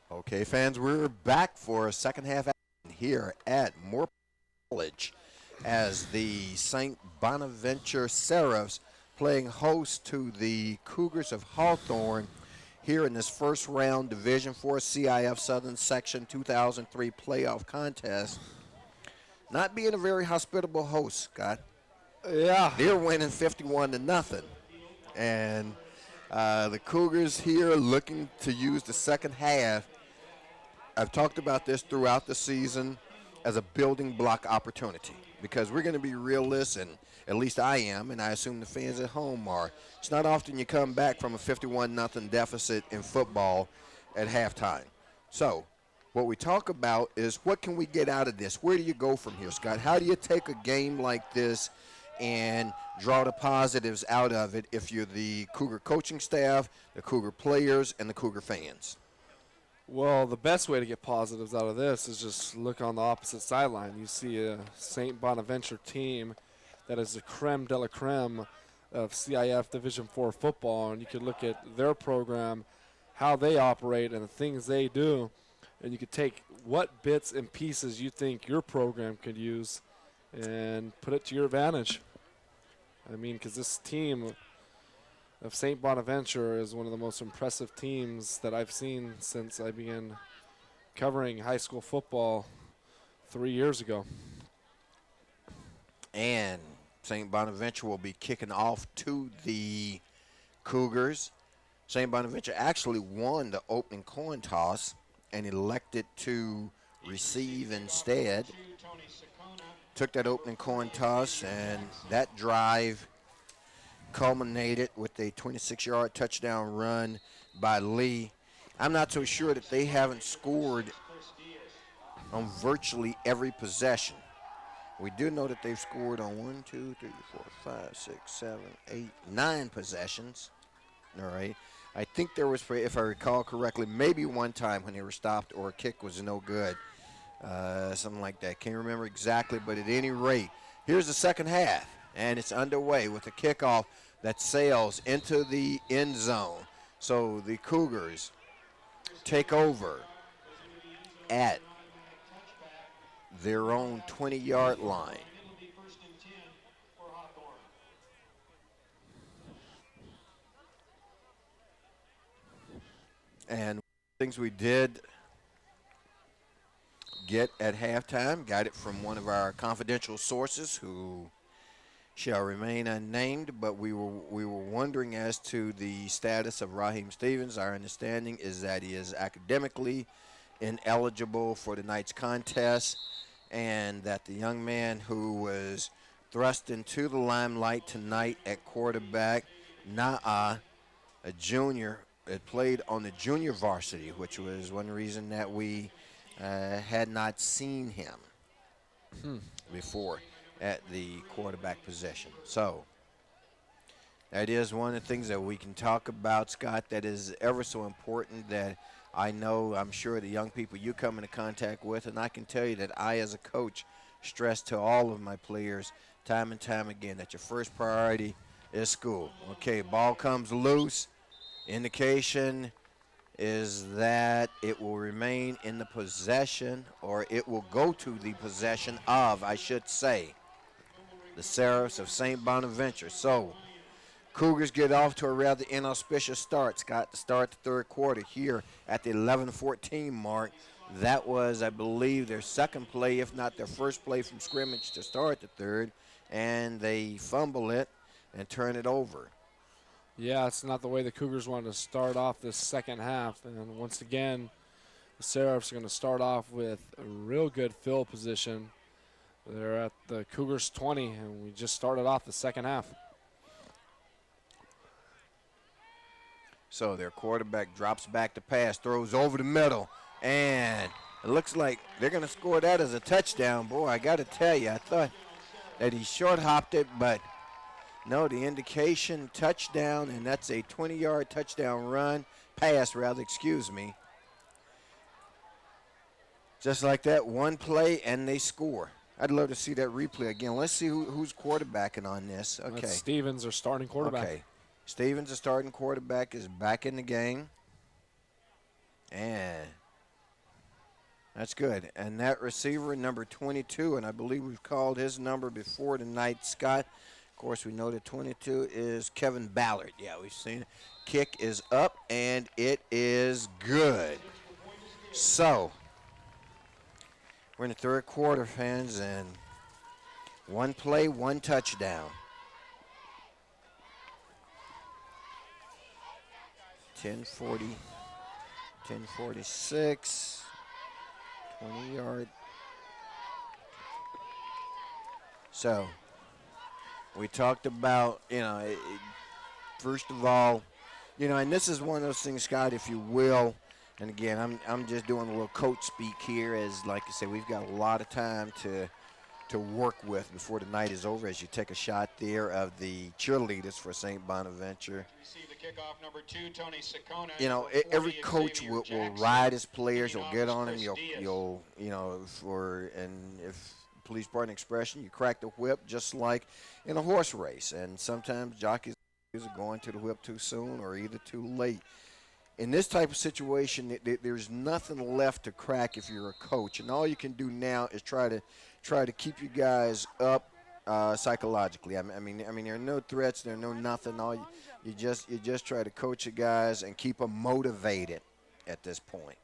[SPEAKER 1] Okay, fans, we're back for a second half action here at Moore College as the St. Bonaventure Seraphs playing host to the Cougars of Hawthorne here in this first round Division IV CIF Southern Section 2003 playoff contest. Not being a very hospitable host, Scott.
[SPEAKER 2] Yeah.
[SPEAKER 1] They're winning 51-0. And the Cougars here looking to use the second half. I've talked about this throughout the season as a building block opportunity because we're going to be realists, and at least I am, and I assume the fans at home are. It's not often you come back from a 51-0 deficit in football at halftime. So what we talk about is what can we get out of this? Where do you go from here, Scott? How do you take a game like this and draw the positives out of it if you're the Cougar coaching staff, the Cougar players, and the Cougar fans?
[SPEAKER 2] Well, the best way to get positives out of this is just look on the opposite sideline. You see a St. Bonaventure team that is the creme de la creme of CIF Division IV football, and you could look at their program, how they operate, and the things they do, and you could take what bits and pieces you think your program could use and put it to your advantage. I mean, because this team of St. Bonaventure is one of the most impressive teams that I've seen since I began covering high school football 3 years ago.
[SPEAKER 1] And St. Bonaventure will be kicking off to the Cougars. St. Bonaventure actually won the opening coin toss and elected to receive instead. Took that opening coin toss, and that drive culminated with a 26-yard touchdown run by Lee. I'm not so sure that they haven't scored on virtually every possession. We do know that they've scored on 1, 2, 3, 4, 5, 6, 7, 8, 9 possessions. All right. I think there was, if I recall correctly, maybe one time when they were stopped or a kick was no good. Something like that. Can't remember exactly, but at any rate, here's the second half, and it's underway with a kickoff that sails into the end zone. So the Cougars take over at their own 20-yard line.
[SPEAKER 3] It'll be 1st and 10 for Hawthorne.
[SPEAKER 1] And things we did get at halftime, got it from one of our confidential sources who shall remain unnamed, but we were wondering as to the status of Raheem Stevens. Our understanding is that he is academically ineligible for tonight's contest, and that the young man who was thrust into the limelight tonight at quarterback, Na'a, a junior, had played on the junior varsity, which was one reason that we had not seen him before at the quarterback position. So that is one of the things that we can talk about, Scott, that is ever so important, that I know, I'm sure the young people you come into contact with, and I can tell you that I as a coach stress to all of my players time and time again that your first priority is school. Okay, ball comes loose. Indication is that it will remain in the possession, or it will go to the possession of, I should say, the Seraphs of St. Bonaventure. So Cougars get off to a rather inauspicious start, Scott, to start the third quarter here at the 11:14 mark. That was, I believe, their second play, if not their first play from scrimmage to start the third, and they fumble it and turn it over.
[SPEAKER 2] Yeah, it's not the way the Cougars wanted to start off this second half. And once again, the Seraphs are going to start off with a real good field position. They're at the Cougars 20, and we just started off the second half.
[SPEAKER 1] So their quarterback drops back to pass, throws over the middle, and it looks like they're going to score that as a touchdown. Boy, I got to tell you, I thought that he short-hopped it, but no, the indication, touchdown, and that's a 20-yard touchdown pass, excuse me. Just like that, one play, and they score. I'd love to see that replay again. Let's see who's quarterbacking on this. Okay.
[SPEAKER 2] That's Stevens, our starting quarterback.
[SPEAKER 1] Okay. Stevens, the starting quarterback, is back in the game. And that's good. And that receiver, number 22, and I believe we've called his number before tonight, Scott. Of course, we know that 22 is Kevin Ballard. Yeah, we've seen it. Kick is up, and it is good. So we're in the third quarter, fans, and one play, one touchdown. 10:46, 20-yard. So we talked about, first of all, and this is one of those things, Scott, if you will, and again, I'm just doing a little coach speak here, as like I say, we've got a lot of time to work with before the night is over, as you take a shot there of the cheerleaders for St. Bonaventure.
[SPEAKER 3] Receive the kickoff, number 2, Tony Sacona.
[SPEAKER 1] Every coach will ride his players. You'll get on them. You'll if police pardon expression, you crack the whip just like in a horse race. And sometimes jockeys are going to the whip too soon or either too late. In this type of situation, there's nothing left to crack if you're a coach, and all you can do now is try to keep you guys up psychologically. I mean, there are no threats, there are no nothing. All you just try to coach the guys and keep them motivated at this point.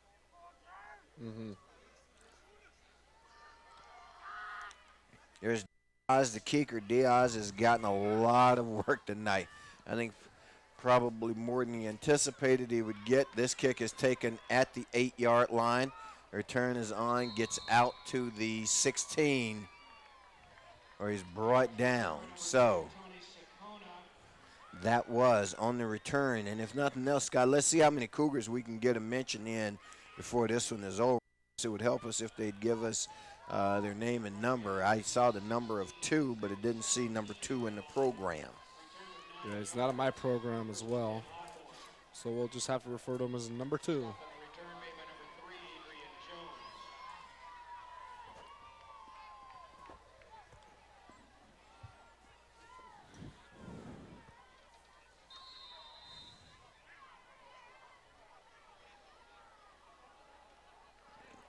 [SPEAKER 1] There's Diaz, the kicker. Diaz has gotten a lot of work tonight. I think probably more than he anticipated he would get. This kick is taken at the 8-yard line. Return is on, gets out to the 16, or he's brought down. So that was on the return. And if nothing else, Scott, let's see how many Cougars we can get a mention in before this one is over. It would help us if they'd give us their name and number. I saw the number of 2, but it didn't see number 2 in the program.
[SPEAKER 2] Yeah, he's not in my program as well. So we'll just have to refer to him as number 2.
[SPEAKER 3] Return made by number 3, Adrian Jones.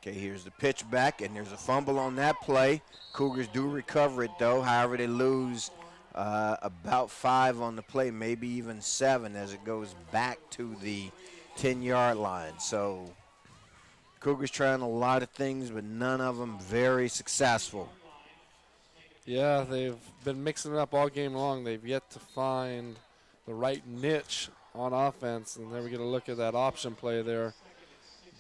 [SPEAKER 1] Okay, here's the pitch back, and there's a fumble on that play. Cougars do recover it, though. However, they lose about 5 on the play, maybe even 7 as it goes back to the 10-yard line. So Cougars trying a lot of things, but none of them very successful.
[SPEAKER 2] Yeah, they've been mixing it up all game long. They've yet to find the right niche on offense, and there we get a look at that option play there.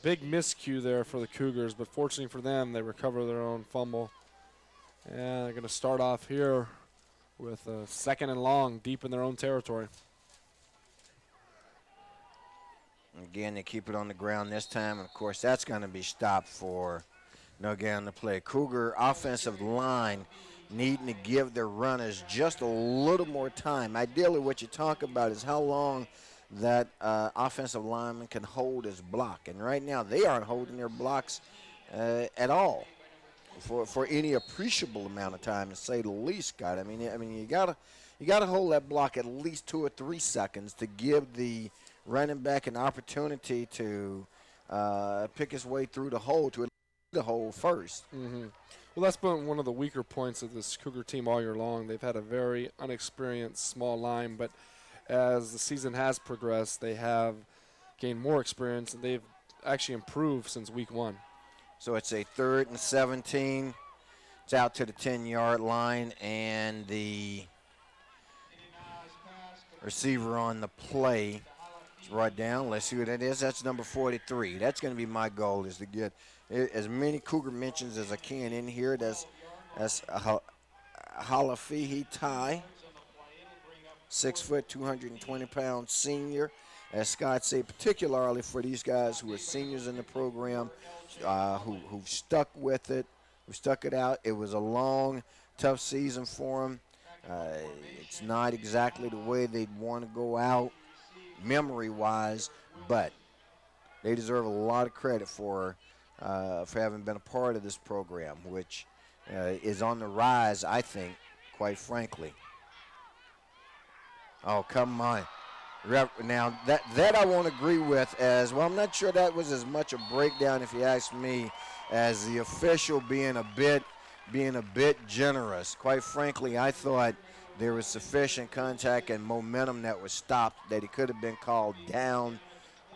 [SPEAKER 2] Big miscue there for the Cougars, but fortunately for them, they recover their own fumble. And they're going to start off here with a 2nd and long, deep in their own territory.
[SPEAKER 1] Again, they keep it on the ground this time, and of course that's going to be stopped for no gain on the play. Cougar offensive line needing to give their runners just a little more time. Ideally, what you talk about is how long that offensive lineman can hold his block, and right now they aren't holding their blocks at all for any appreciable amount of time, to say the least, Scott. I mean, you gotta hold that block at least 2 or 3 seconds to give the running back an opportunity to pick his way through the hole to the hole first.
[SPEAKER 2] Mm-hmm. Well, that's been one of the weaker points of this Cougar team all year long. They've had a very unexperienced small line, but as the season has progressed, they have gained more experience, and they've actually improved since week 1.
[SPEAKER 1] So it's a 3rd and 17. It's out to the 10-yard line, and the receiver on the play is brought down. Let's see what that is. That's number 43. That's going to be my goal, is to get as many Cougar mentions as I can in here. That's Halafihi Tai, 6 foot, 220-pound senior. As Scott said, particularly for these guys who are seniors in the program, who've stuck with it, who stuck it out. It was a long, tough season for them. It's not exactly the way they'd want to go out memory-wise, but they deserve a lot of credit for having been a part of this program, which is on the rise, I think, quite frankly. Oh, come on. Now, that I won't agree with as well. I'm not sure that was as much a breakdown, if you ask me, as the official being a bit generous. Quite frankly, I thought there was sufficient contact and momentum that was stopped, that he could have been called down,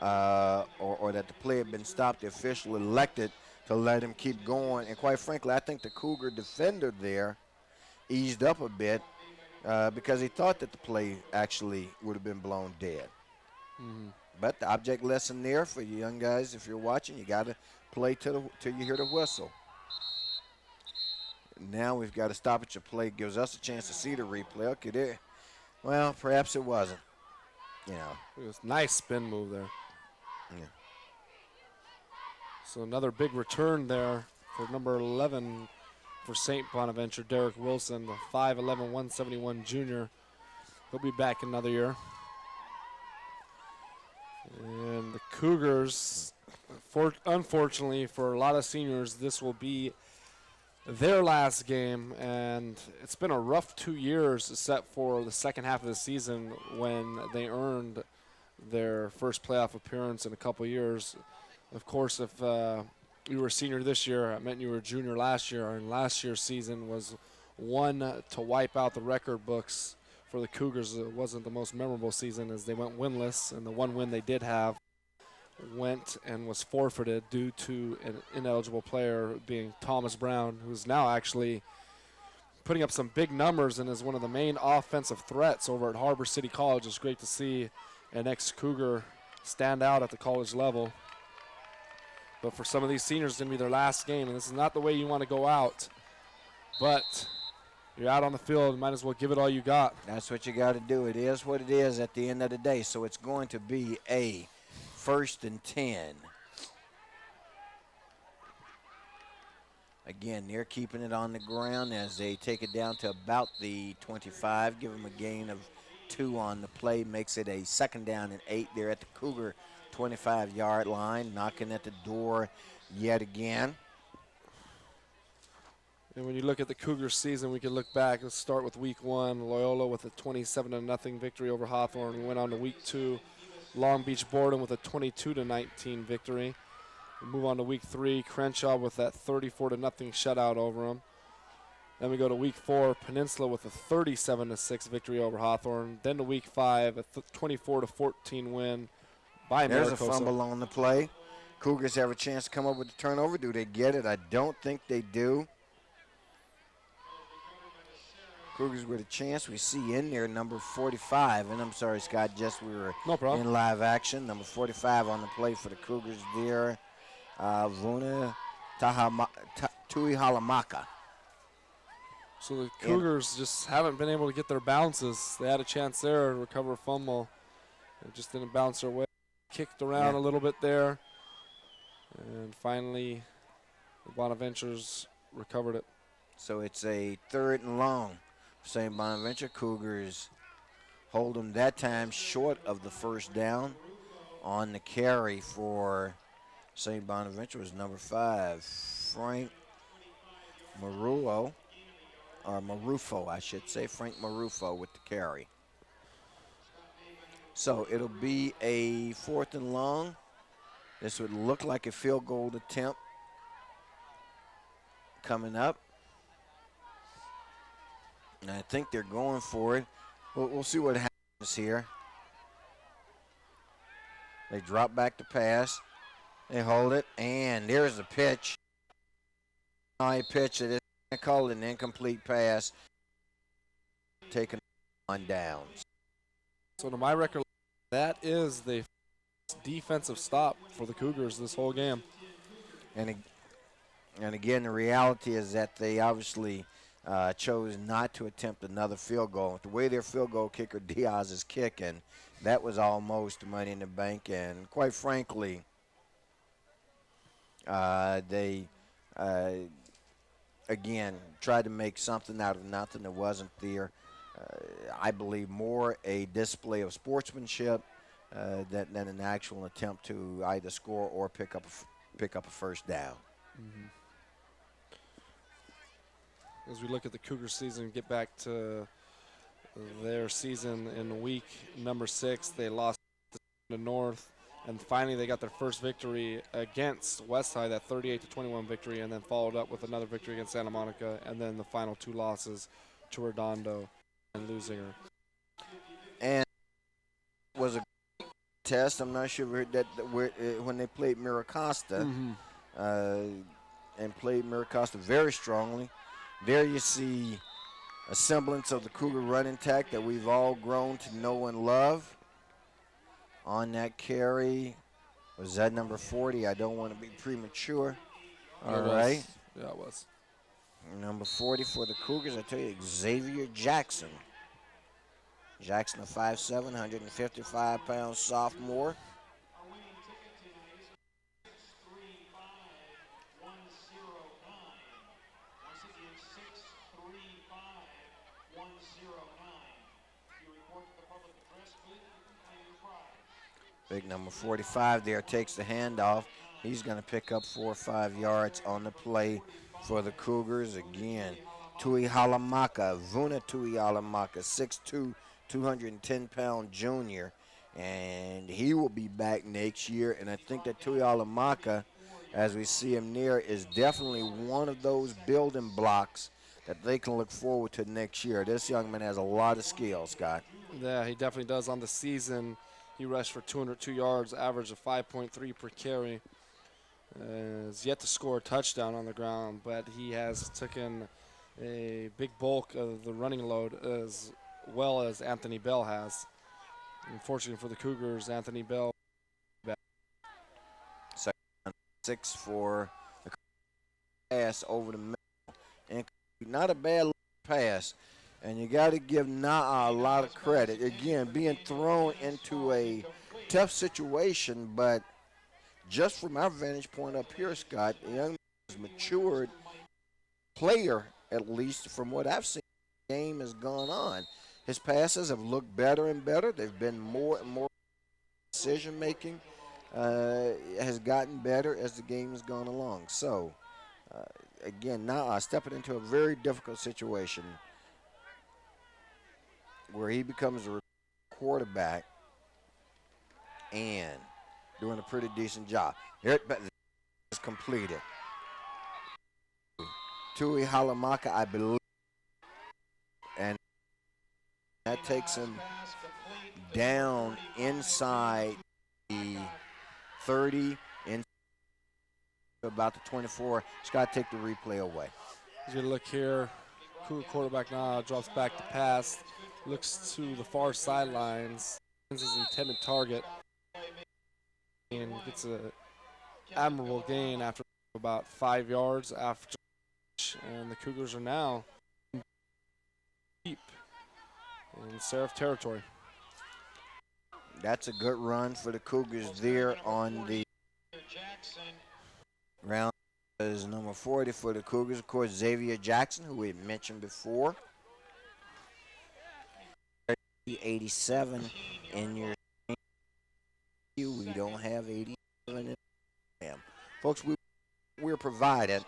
[SPEAKER 1] or that the play had been stopped. The official elected to let him keep going. And quite frankly, I think the Cougar defender there eased up a bit, because he thought that the play actually would have been blown dead.
[SPEAKER 2] Mm-hmm.
[SPEAKER 1] But the object lesson there for you young guys, if you're watching, you got to play till you hear the whistle. Now we've got to stop at your play. Gives us a chance to see the replay. Okay, there. Well, perhaps it wasn't. You know.
[SPEAKER 2] It was a nice spin move there.
[SPEAKER 1] Yeah.
[SPEAKER 2] So another big return there for number 11 for St. Bonaventure, Derek Wilson, the 5'11", 171 junior. He'll be back another year. And the Cougars, unfortunately for a lot of seniors, this will be their last game, and it's been a rough 2 years except for the second half of the season when they earned their first playoff appearance in a couple years. Of course, if you were a senior this year, it meant you were a junior last year, and last year's season was one to wipe out the record books for the Cougars. It wasn't the most memorable season as they went winless, and the one win they did have went and was forfeited due to an ineligible player being Thomas Brown, who's now actually putting up some big numbers and is one of the main offensive threats over at Harbor City College. It's great to see an ex-Cougar stand out at the college level. But for some of these seniors, it's going to be their last game, and this is not the way you want to go out. But you're out on the field, you might as well give it all you got.
[SPEAKER 1] That's what you got to do. It is what it is at the end of the day. So it's going to be a 1st and 10. Again, they're keeping it on the ground as they take it down to about the 25. Give them a gain of 2 on the play. Makes it a 2nd down and 8. They're at the Cougar 25-yard line, knocking at the door yet again.
[SPEAKER 2] And when you look at the Cougars season, we can look back. Let's start with week 1. Loyola with a 27-0 victory over Hawthorne. We went on to week 2. Long Beach Boredom with a 22-19 victory. We move on to week 3. Crenshaw with that 34-0 shutout over them. Then we go to week 4. Peninsula with a 37-6 victory over Hawthorne. Then to week 5, a 24-14 win by
[SPEAKER 1] There's
[SPEAKER 2] Maricosa.
[SPEAKER 1] a fumble on the play. Cougars have a chance to come up with the turnover. Do they get it? I don't think they do. Cougars with a chance. We see in there number 45. And I'm sorry, Scott, just we were
[SPEAKER 2] No problem.
[SPEAKER 1] in live action. Number 45 on the play for the Cougars there. Vuna Tuihalamaka.
[SPEAKER 2] So the Cougars just haven't been able to get their bounces. They had a chance there to recover a fumble. It just didn't bounce their way. Kicked around a little bit there. And finally, the Bonaventures recovered it.
[SPEAKER 1] So it's a 3rd and long. St. Bonaventure Cougars hold them that time short of the 1st down. On the carry for St. Bonaventure was number 5, Frank Marufo, or Marufo, I should say, Frank Marufo with the carry. So it'll be a 4th and long. This would look like a field goal attempt coming up. And I think they're going for it. We'll see what happens here. They drop back the pass. They hold it, and there's the pitch. I pitch it. I call it an incomplete pass. Taken on downs.
[SPEAKER 2] So to my recollection, that is the defensive stop for the Cougars this whole game.
[SPEAKER 1] And again, the reality is that they obviously chose not to attempt another field goal. The way their field goal kicker Diaz is kicking, that was almost money in the bank. And quite frankly, they again tried to make something out of nothing that wasn't there. I believe more a display of sportsmanship than an actual attempt to either score or pick up a 1st down.
[SPEAKER 2] Mm-hmm. As we look at the Cougar season, get back to their season in week number 6, they lost to North, and finally they got their first victory against Westside, that 38-21 victory, and then followed up with another victory against Santa Monica, and then the final 2 losses to Redondo and Lusinger.
[SPEAKER 1] And it was a test. I'm not sure that when they played Miracosta, and played Miracosta very strongly. There you see a semblance of the Cougar running attack that we've all grown to know and love. On that carry, was that number 40? I don't want to be premature. All right.
[SPEAKER 2] Yeah, it was.
[SPEAKER 1] Number 40 for the Cougars, I tell you, Xavier Jackson. Jackson, a 5'7", 155-pound sophomore. Big number 45 there takes the handoff. He's going to pick up 4 or 5 yards on the play for the Cougars. Again, Tuihalamaka, Vuna Tuihalamaka, 6'2", 210-pound junior. And he will be back next year. And I think that Tuihalamaka, as we see him near, is definitely one of those building blocks that they can look forward to next year. This young man has a lot of skill, Scott.
[SPEAKER 2] Yeah, he definitely does. On the season, He rushed for 202 yards, average of 5.3 per carry. Has yet to score a touchdown on the ground, but he has taken a big bulk of the running load as well as Anthony Bell has. Unfortunately for the Cougars, Anthony Bell.
[SPEAKER 1] 6 for the pass over the middle. And not a bad pass. And you got to give Naa a lot of credit. Again, being thrown into a tough situation, but just from our vantage point up here, Scott, the young man has matured player, at least from what I've seen. The game has gone on. His passes have looked better and better. They've been more and more decision making. Has gotten better as the game has gone along. So, again, Naa stepping into a very difficult situation where he becomes a quarterback and doing a pretty decent job. Here is completed. Tui Halamaka, I believe, and that takes him down inside the 30, in about the 24. Scott, take the replay away.
[SPEAKER 2] As you look here, Cougar quarterback now drops back to pass, looks to the far sidelines, finds his intended target, and gets an admirable gain after about 5 yards after, and the Cougars are now deep in CIF territory.
[SPEAKER 1] That's a good run for the Cougars there on the ground. Is number 40 for the Cougars, of course, Xavier Jackson, who we had mentioned before. 87 in your we don't have 87 in them. Folks, we're provided,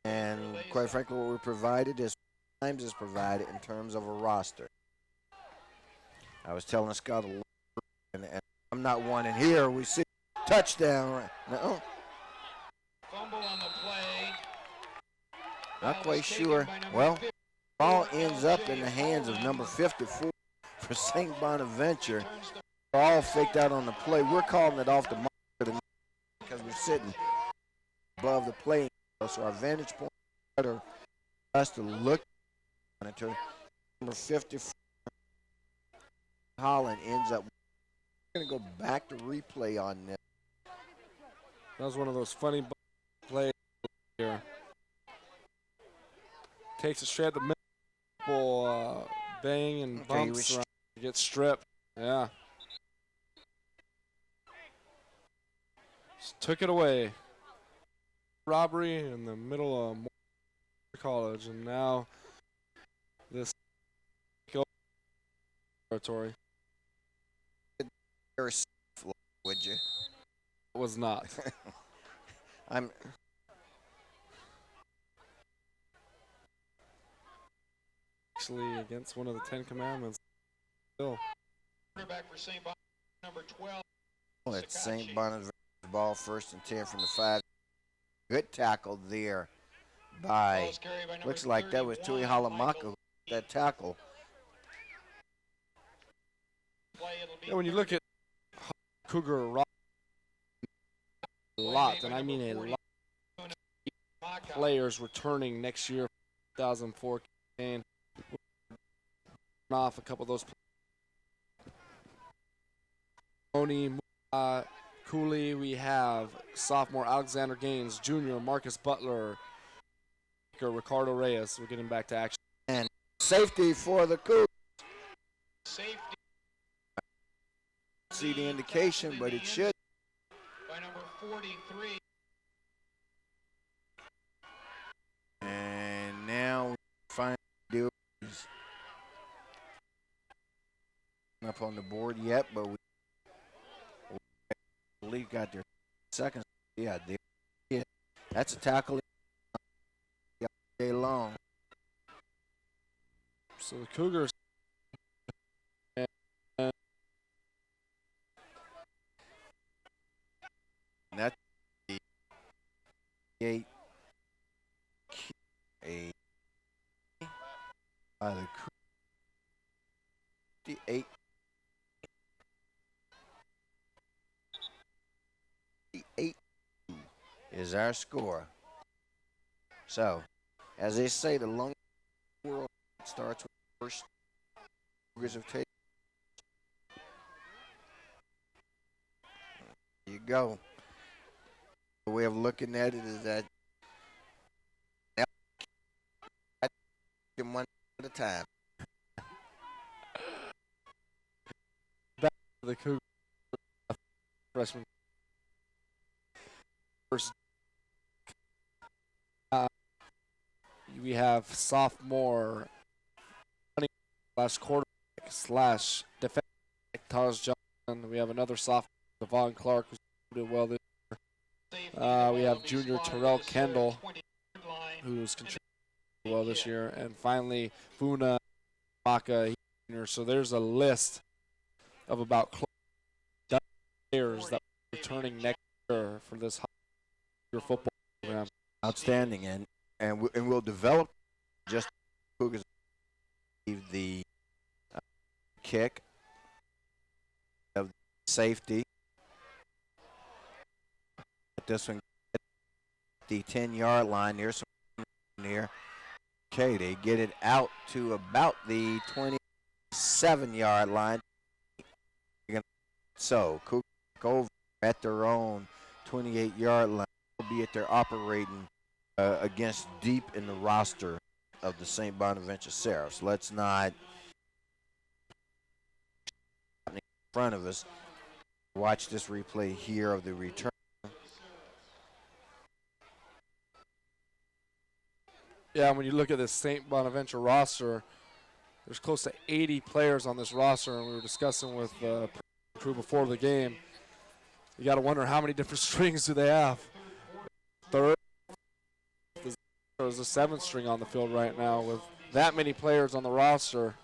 [SPEAKER 1] and quite frankly, what we're provided is times is provided in terms of a roster. I was telling Scott a little, and I'm not one in here. We see touchdown. No.
[SPEAKER 3] Fumble on the play.
[SPEAKER 1] Not quite sure. Well, ball ends up in the hands of number 54 for St. Bonaventure. They're all faked out on the play. We're calling it off the mark because we're sitting above the play. So our vantage point is better for us to look at it. Number 54, Holland ends up. We're going to go back to replay on this.
[SPEAKER 2] That was one of those funny plays here. Takes it straight at the middle, bang and bumps around, gets stripped. Yeah. Just took it away. Robbery in the middle of college, and now this territory.
[SPEAKER 1] Would you?
[SPEAKER 2] It was not.
[SPEAKER 1] I'm.
[SPEAKER 2] Actually, against one of the 10 Commandments. Still.
[SPEAKER 3] Quarterback for St. Bonaventure, number 12.
[SPEAKER 1] It's St. Bonaventure's ball, 1st and 10 from the 5. Good tackle there by, looks like that was Tui Halamaka who got that tackle.
[SPEAKER 2] Yeah, when you look at Cougar a lot, and I mean a lot of players returning next year, 2004 campaign, off a couple of those Oni, Cooley, we have sophomore Alexander Gaines, junior Marcus Butler, Ricardo Reyes. We're getting back to action.
[SPEAKER 1] And safety for the Cougars.
[SPEAKER 3] Safety.
[SPEAKER 1] See the indication, but it should.
[SPEAKER 3] By number 43.
[SPEAKER 1] And now we finally do up on the board yet, but we believe got their second. Yeah, that's a tackle all day long.
[SPEAKER 2] So the Cougars.
[SPEAKER 1] And that's the 8 by the 8 is our score. So, as they say, the long world starts with the first Cougars have taken. There you go. The way of looking at it is that one at a time.
[SPEAKER 2] Back to the Cougars freshman. First, we have sophomore slash quarterback slash defensive Taj Johnson. We have another sophomore, Devon Clark, who's did well this year. We have junior Terrell Kendall, who's contributed well this year. And finally, Funa Maka, junior. So there's a list of about players that are returning next year for this high football program.
[SPEAKER 1] Outstanding, and we'll develop just Cougars the kick of safety. This one, the 10-yard line. There's some near. Okay, they get it out to about the 27-yard line. So Cougars go over at their own 28-yard line, albeit they're operating against deep in the roster of the St. Bonaventure Seraphs. Let's not in front of us. Watch this replay here of the return.
[SPEAKER 2] Yeah, when you look at this St. Bonaventure roster, there's close to 80 players on this roster, and we were discussing with the crew before the game. You got to wonder how many different strings do they have. Third, there's a seventh string on the field right now with that many players on the roster.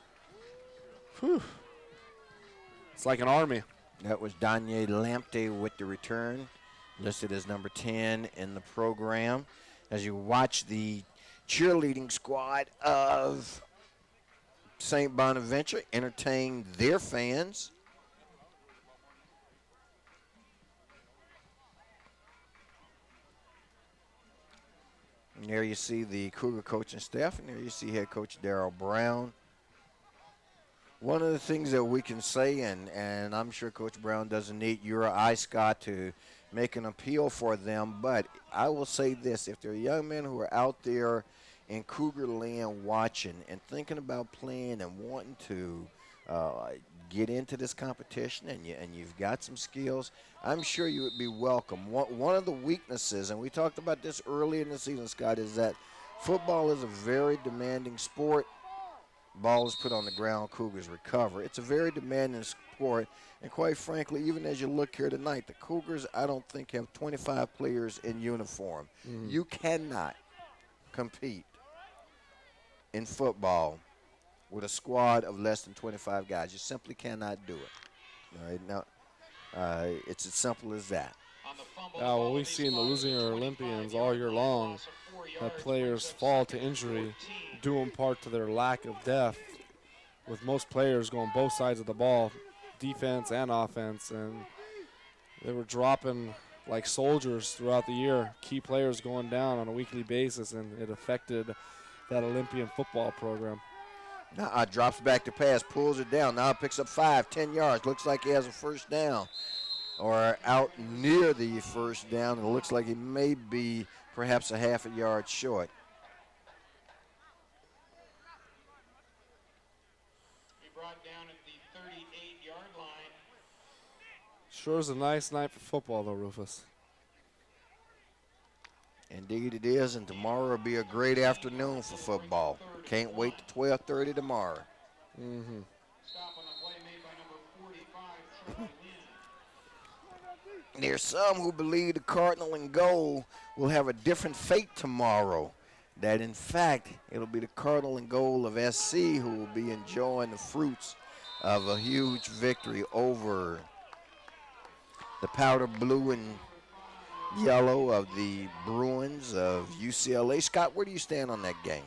[SPEAKER 2] Whew. It's like an army.
[SPEAKER 1] That was Danye Lamptey with the return, listed as number 10 in the program. As you watch the cheerleading squad of St. Bonaventure entertain their fans. And there you see the Cougar coaching staff, and there you see head coach Darryl Brown. One of the things that we can say, and I'm sure Coach Brown doesn't need your eye, Scott, to make an appeal for them, but I will say this. If there are young men who are out there in Cougar land watching and thinking about playing and wanting to get into this competition and you've got some skills, I'm sure you would be welcome. One of the weaknesses, and we talked about this early in the season, Scott, is that football is a very demanding sport. Ball is put on the ground, Cougars recover. It's a very demanding sport, and quite frankly, even as you look here tonight, the Cougars, I don't think, have 25 players in uniform. You cannot compete in football with a squad of less than 25 guys. You simply cannot do it. All right, now, it's as simple as that.
[SPEAKER 2] Well, we've seen the losing Olympians all year long, that players fall to injury due in part to their lack of depth, with most players going both sides of the ball, defense and offense, and they were dropping like soldiers throughout the year, key players going down on a weekly basis, and it affected that Olympian football program.
[SPEAKER 1] Now drops back to pass, pulls it down. Now picks up 5, 10 yards. Looks like he has a first down or out near the first down. It looks like he may be perhaps a half a yard short.
[SPEAKER 3] He brought down at the 38-yard line.
[SPEAKER 2] Sure is a nice night for football, though, Rufus.
[SPEAKER 1] Indeed it is, and tomorrow will be a great afternoon for football. Can't wait to 12:30 tomorrow.
[SPEAKER 3] Stop on the play made by number 45, Troy Lynn.
[SPEAKER 1] There's some who believe the Cardinal and Gold will have a different fate tomorrow. That, in fact, it'll be the Cardinal and Gold of SC who will be enjoying the fruits of a huge victory over the powder blue and yellow of the Bruins of UCLA. Scott, where do you stand on that game?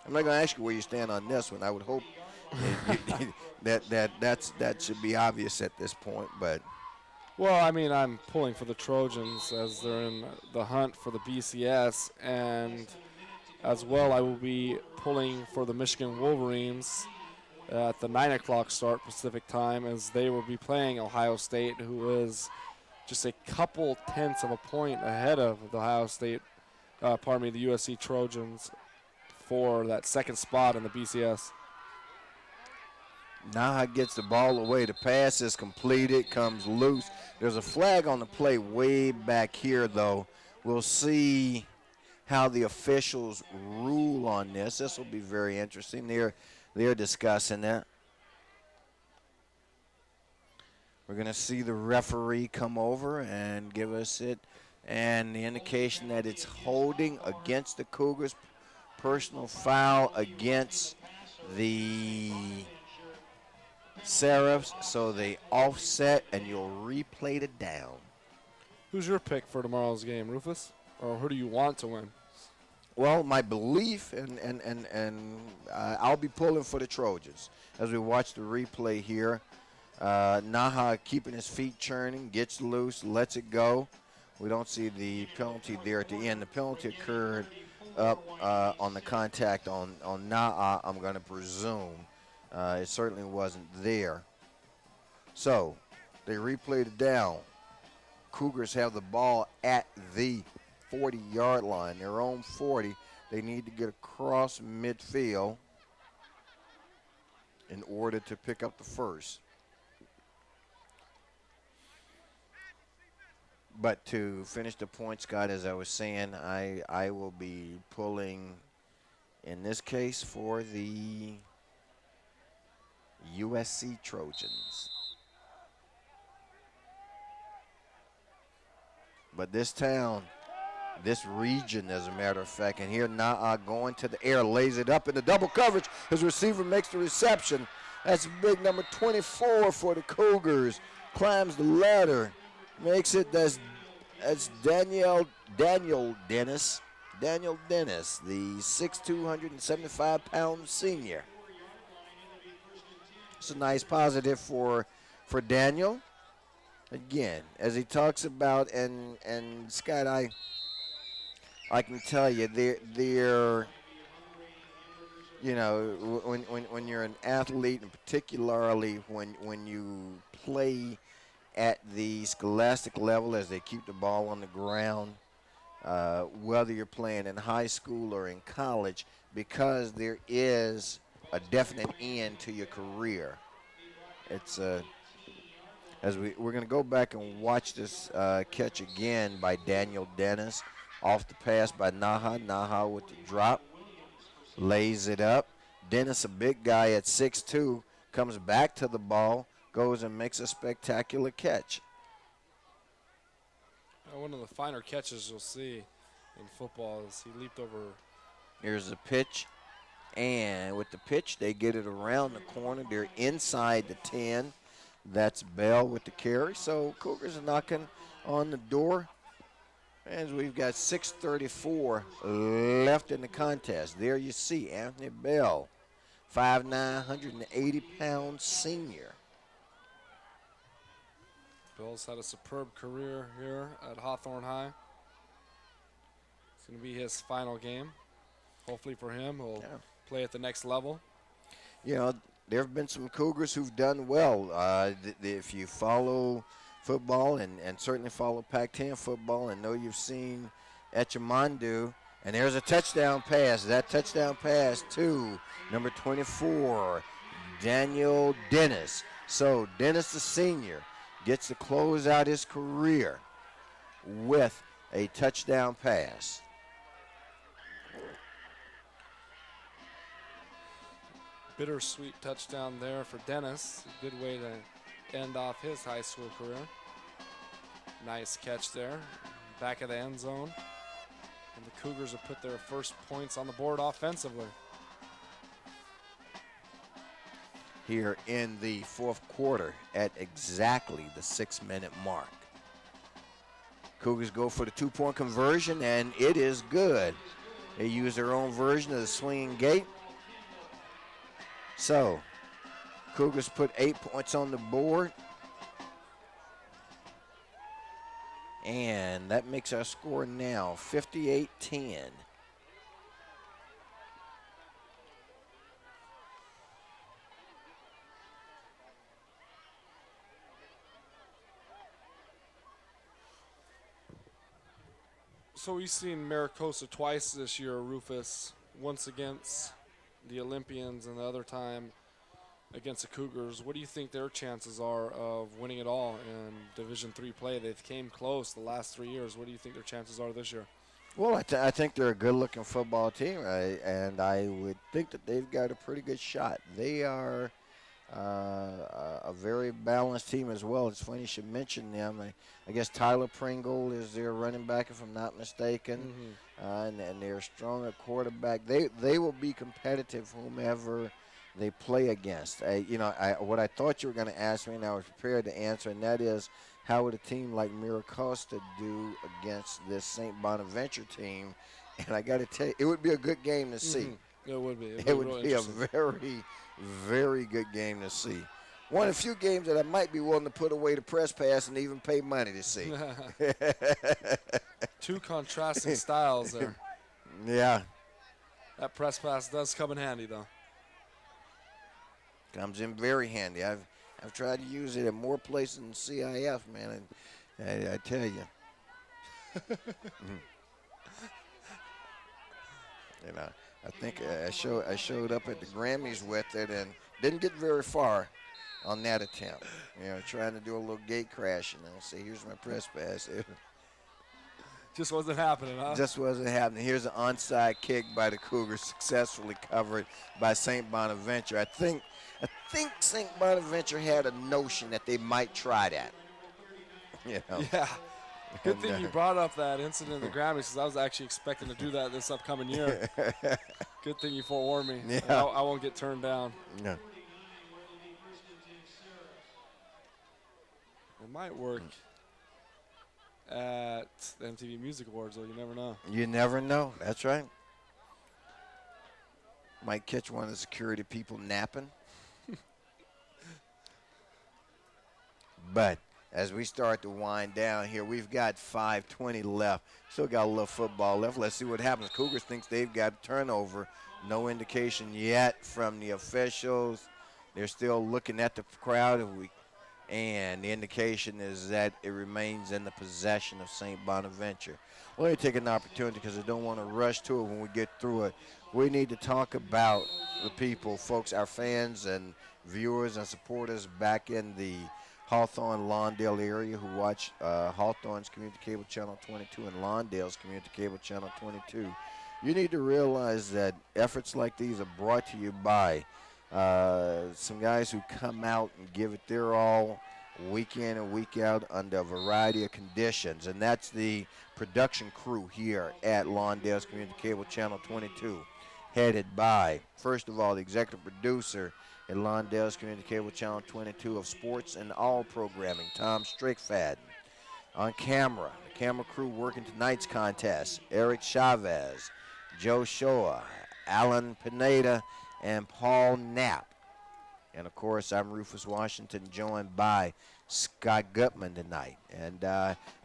[SPEAKER 1] I'm not going to ask you where you stand on this one. I would hope that should be obvious at this point, but
[SPEAKER 2] Well, I mean, I'm pulling for the Trojans as they're in the hunt for the BCS, and as well, I will be pulling for the Michigan Wolverines at the 9 o'clock start Pacific time, as they will be playing Ohio State, who is just a couple tenths of a point ahead of the Ohio State, the USC Trojans for that second spot in the BCS.
[SPEAKER 1] Naha gets the ball away. The pass is completed, comes loose. There's a flag on the play way back here, though. We'll see how the officials rule on this. This will be very interesting. They're discussing that. We're going to see the referee come over and give us it, and the indication that it's holding against the Cougars, personal foul against the Serifs, so they offset, and you'll replay it down.
[SPEAKER 2] Who's your pick for tomorrow's game, Rufus? Or who do you want to win?
[SPEAKER 1] Well, my belief, and I'll be pulling for the Trojans as we watch the replay here. Naha keeping his feet churning, gets loose, lets it go. We don't see the penalty there at the end. The penalty occurred up on the contact on Naha, I'm going to presume. It certainly wasn't there. So they replayed it down. Cougars have the ball at the 40-yard line, their own 40. They need to get across midfield in order to pick up the first. But to finish the point, Scott, as I was saying, I will be pulling, in this case, for the USC Trojans. But this town, this region, as a matter of fact, and here Na'a going to the air, lays it up in the double coverage. His receiver makes the reception. That's big number 24 for the Cougars. Climbs the ladder, makes it. That's Daniel Dennis. Daniel Dennis, the 6'2", 175-pound senior. It's a nice positive for Daniel. Again, as he talks about, and Scott, I can tell you, they're you know, when you're an athlete, and particularly when you play at the scholastic level, as they keep the ball on the ground, whether you're playing in high school or in college, because there is a definite end to your career. It's as we're going to go back and watch this catch again by Daniel Dennis, off the pass by Naha. Naha with the drop, lays it up. Dennis, a big guy at 6'2", comes back to the ball, goes and makes a spectacular catch.
[SPEAKER 2] One of the finer catches you'll see in football is he leaped over.
[SPEAKER 1] Here's the pitch, and with the pitch, they get it around the corner. They're inside the 10. That's Bell with the carry. So Cougars are knocking on the door, and we've got 6:34 left in the contest. There you see Anthony Bell, 5'9", 180-pound senior.
[SPEAKER 2] Bell's had a superb career here at Hawthorne High. It's going to be his final game. Hopefully for him, he'll play at the next level.
[SPEAKER 1] You know, there have been some Cougars who've done well. If you follow football and certainly follow Pac-10 football and know you've seen Echimandu, and there's a touchdown pass. That touchdown pass to number 24, Daniel Dennis. So Dennis, the senior, gets to close out his career with a touchdown pass.
[SPEAKER 2] Bittersweet touchdown there for Dennis. A good way to end off his high school career. Nice catch there, back of the end zone. And the Cougars have put their first points on the board offensively.
[SPEAKER 1] Here in the fourth quarter at exactly the 6-minute mark. Cougars go for the two-point conversion, and it is good. They use their own version of the swinging gate. So, Cougars put 8 points on the board. And that makes our score now 58-10.
[SPEAKER 2] So we've seen Maricosta twice this year, Rufus. Once against the Olympians and the other time against the Cougars. What do you think their chances are of winning it all in Division III play? They've came close the last 3 years. What do you think their chances are this year?
[SPEAKER 1] Well, I think they're a good-looking football team, and I would think that they've got a pretty good shot. They are a very balanced team as well. It's funny you should mention them. I guess Tyler Pringle is their running back, if I'm not mistaken, and they're strong at quarterback. They will be competitive, whomever they play against. What I thought you were going to ask me, and I was prepared to answer, and that is, how would a team like Maricosta do against this St. Bonaventure team? And I got to tell you, it would be a good game to see.
[SPEAKER 2] It would be.
[SPEAKER 1] It would be a very, very good game to see. One of the few games that I might be willing to put away the press pass and even pay money to see.
[SPEAKER 2] Two contrasting styles there.
[SPEAKER 1] Yeah.
[SPEAKER 2] That press pass does come in handy, though.
[SPEAKER 1] Comes in very handy. I've tried to use it at more places than CIF, man, and I tell you. And I think I showed up at the Grammys with it and didn't get very far on that attempt. Trying to do a little gate crashing. And I say, here's my press pass.
[SPEAKER 2] Just wasn't happening, huh?
[SPEAKER 1] Just wasn't happening. Here's an onside kick by the Cougars, successfully covered by St. Bonaventure. I think St. Bonaventure had a notion that they might try that.
[SPEAKER 2] Yeah. Good thing you brought up that incident in the Grammys, because I was actually expecting to do that this upcoming year. Good thing you forewarned me.
[SPEAKER 1] Yeah.
[SPEAKER 2] I won't get turned down.
[SPEAKER 1] No.
[SPEAKER 2] It might work at the MTV Music Awards, though. You never know.
[SPEAKER 1] You never know. That's right. Might catch one of the security people napping. But as we start to wind down here, we've got 5:20 left. Still got a little football left. Let's see what happens. Cougars thinks they've got a turnover. No indication yet from the officials. They're still looking at the crowd. And the indication is that it remains in the possession of St. Bonaventure. Let me take an opportunity, because I don't want to rush to it when we get through it. We need to talk about the people, folks, our fans and viewers and supporters back in the Hawthorne, Lawndale area who watch Hawthorne's Community Cable Channel 22 and Lawndale's Community Cable Channel 22. You need to realize that efforts like these are brought to you by some guys who come out and give it their all week in and week out under a variety of conditions, and that's the production crew here at Lawndale's Community Cable Channel 22, headed by, first of all, the executive producer at Lawndale's Community Cable Channel 22 of sports and all programming, Tom Strickfaden. On camera, the camera crew working tonight's contest, Eric Chavez, Joe Shoa, Alan Pineda, and Paul Knapp. And, of course, I'm Rufus Washington, joined by Scott Gutman tonight. And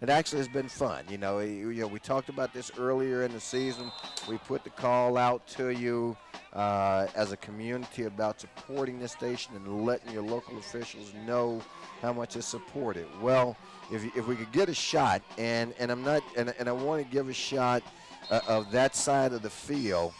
[SPEAKER 1] it actually has been fun. We talked about this earlier in the season. We put the call out to you as a community about supporting this station and letting your local officials know how much it's supported. Well, if we could get a shot, and I'm not, and I want to give a shot of that side of the field.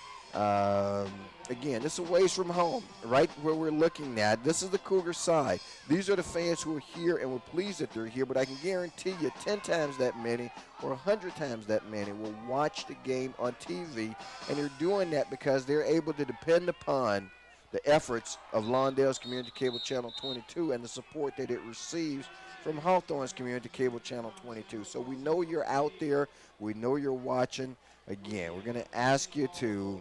[SPEAKER 1] Again, this is a ways from home, right where we're looking at. This is the Cougar side. These are the fans who are here, and we're pleased that they're here, but I can guarantee you 10 times that many or 100 times that many will watch the game on TV, and they're doing that because they're able to depend upon the efforts of Lawndale's Community Cable Channel 22 and the support that it receives from Hawthorne's Community Cable Channel 22. So we know you're out there. We know you're watching. Again, we're going to ask you to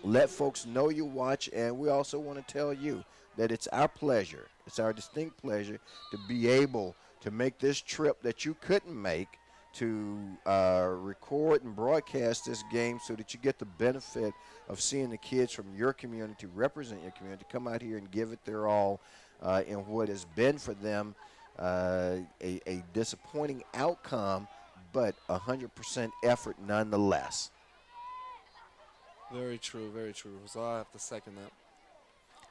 [SPEAKER 1] let folks know you watch, and we also want to tell you that it's our pleasure, it's our distinct pleasure to be able to make this trip that you couldn't make to record and broadcast this game so that you get the benefit of seeing the kids from your community represent your community, come out here and give it their all in what has been for them a disappointing outcome, but 100% effort nonetheless.
[SPEAKER 2] Very true, very true. So I have to second that.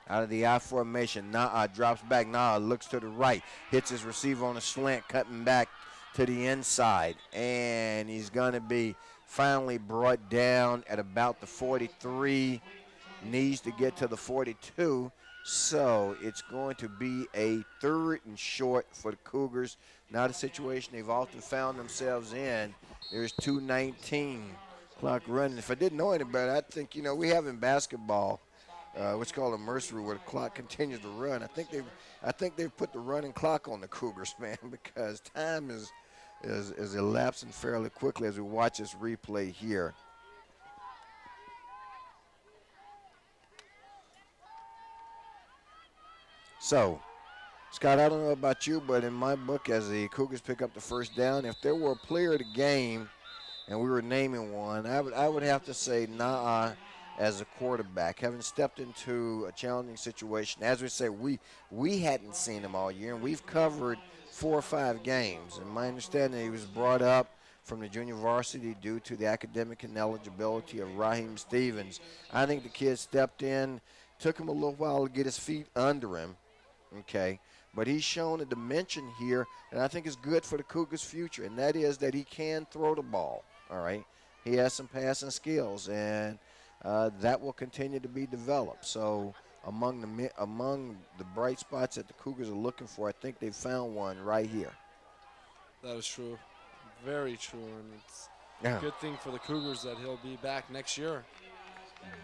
[SPEAKER 1] Out of the I formation, Na'a drops back. Na'a looks to the right, hits his receiver on a slant, cutting back to the inside, and he's going to be finally brought down at about the 43. Needs to get to the 42, so it's going to be a 3rd and short for the Cougars. Not a situation they've often found themselves in. There's 2:19 clock running. If I didn't know any better, I'd think, we have in basketball what's called a mercy where the clock continues to run. I think they've put the running clock on the Cougars, man, because time is elapsing fairly quickly as we watch this replay here. So, Scott, I don't know about you, but in my book, as the Cougars pick up the first down, if there were a player of the game and we were naming one, I would have to say Na'a as a quarterback, having stepped into a challenging situation. As we say, we hadn't seen him all year, and we've covered 4 or 5 games. And my understanding, he was brought up from the junior varsity due to the academic ineligibility of Raheem Stevens. I think the kid stepped in, took him a little while to get his feet under him. Okay, but he's shown a dimension here that I think is good for the Cougars' future, and that is that he can throw the ball, all right? He has some passing skills, and that will continue to be developed. So among the bright spots that the Cougars are looking for, I think they've found one right here.
[SPEAKER 2] That is true. Very true, and it's
[SPEAKER 1] Yeah.
[SPEAKER 2] a good thing for the Cougars that he'll be back next year.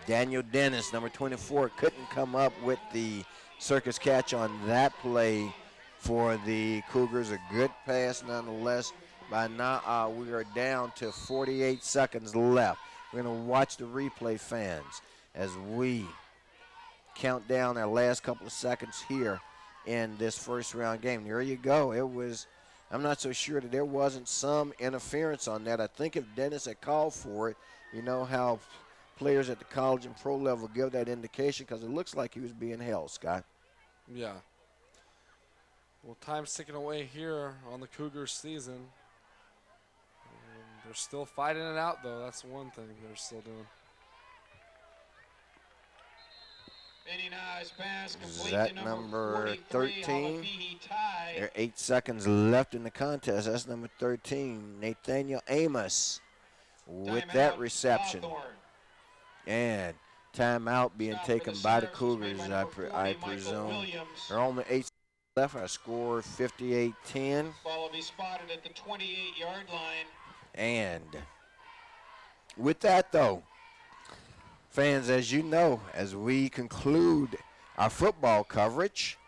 [SPEAKER 1] Daniel Dennis, number 24, couldn't come up with the circus catch on that play for the Cougars. A good pass nonetheless by Na'a. We are down to 48 seconds left. We're going to watch the replay, fans, as we count down our last couple of seconds here in this first round game. There you go. I'm not so sure that there wasn't some interference on that. I think if Dennis had called for it, you know how players at the college and pro level give that indication, because it looks like he was being held, Scott.
[SPEAKER 2] Yeah. Well, time's ticking away here on the Cougars season. They're still fighting it out, though. That's one thing they're still doing.
[SPEAKER 3] Any nice pass complete
[SPEAKER 1] Is that
[SPEAKER 3] to
[SPEAKER 1] number
[SPEAKER 3] 43,
[SPEAKER 1] 13?
[SPEAKER 3] Halafihi
[SPEAKER 1] There are 8 seconds left in the contest. That's number 13, Nathaniel Amos, with that
[SPEAKER 3] Timeout,
[SPEAKER 1] reception.
[SPEAKER 3] Hawthorne.
[SPEAKER 1] And timeout being
[SPEAKER 3] Stop
[SPEAKER 1] taken
[SPEAKER 3] for the
[SPEAKER 1] by the
[SPEAKER 3] Sheriffs was made
[SPEAKER 1] Cougars,
[SPEAKER 3] by
[SPEAKER 1] I
[SPEAKER 3] number 40, Michael
[SPEAKER 1] presume.
[SPEAKER 3] Williams.
[SPEAKER 1] There are only 8 seconds left. Our score 58-10.
[SPEAKER 3] Ball will be spotted at the 28-yard line.
[SPEAKER 1] And with that, though, fans, as you know, as we conclude our football coverage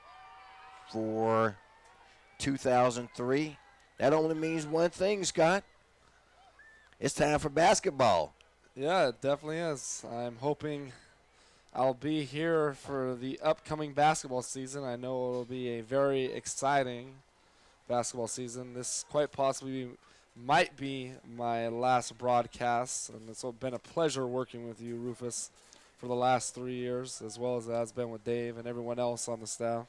[SPEAKER 1] for 2003, that only means one thing, Scott. It's time for basketball.
[SPEAKER 2] Yeah, it definitely is. I'm hoping I'll be here for the upcoming basketball season. I know it'll be a very exciting basketball season. This quite possibly might be my last broadcast, and it's been a pleasure working with you, Rufus, for the last 3 years, as well as it has been with Dave and everyone else on the staff.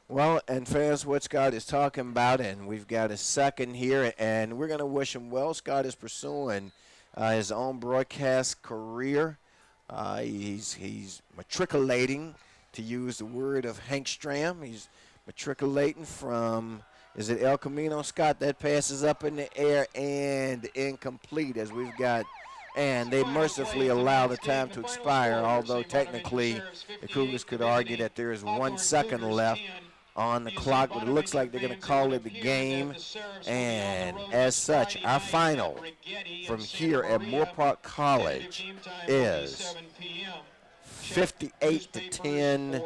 [SPEAKER 1] Well, and fans, what Scott is talking about, and we've got a second here, and we're going to wish him well. Scott is pursuing his own broadcast career. He's matriculating, to use the word of Hank Stram. He's matriculating from, is it El Camino, Scott? That passes up in the air and incomplete, as we've got, and they mercifully allow the time to expire, although technically the Cougars could argue that there is 1 second left on the clock, but it looks like they're going to call it the game. And as such, our final from here at Moore Park College is 58-10,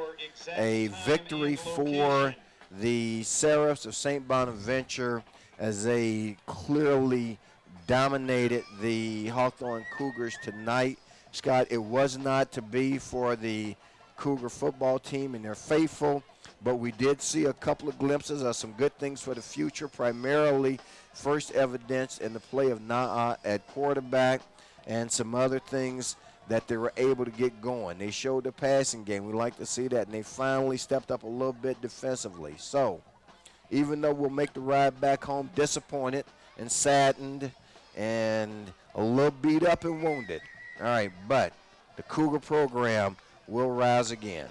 [SPEAKER 1] a victory for the Seraphs of St. Bonaventure, as they clearly dominated the Hawthorne Cougars tonight. Scott, it was not to be for the Cougar football team and their faithful, but we did see a couple of glimpses of some good things for the future, primarily first evidence in the play of Na'a at quarterback and some other things that they were able to get going. They showed the passing game. We like to see that, and they finally stepped up a little bit defensively. So even though we'll make the ride back home disappointed and saddened and a little beat up and wounded. All right, but the Cougar program will rise again.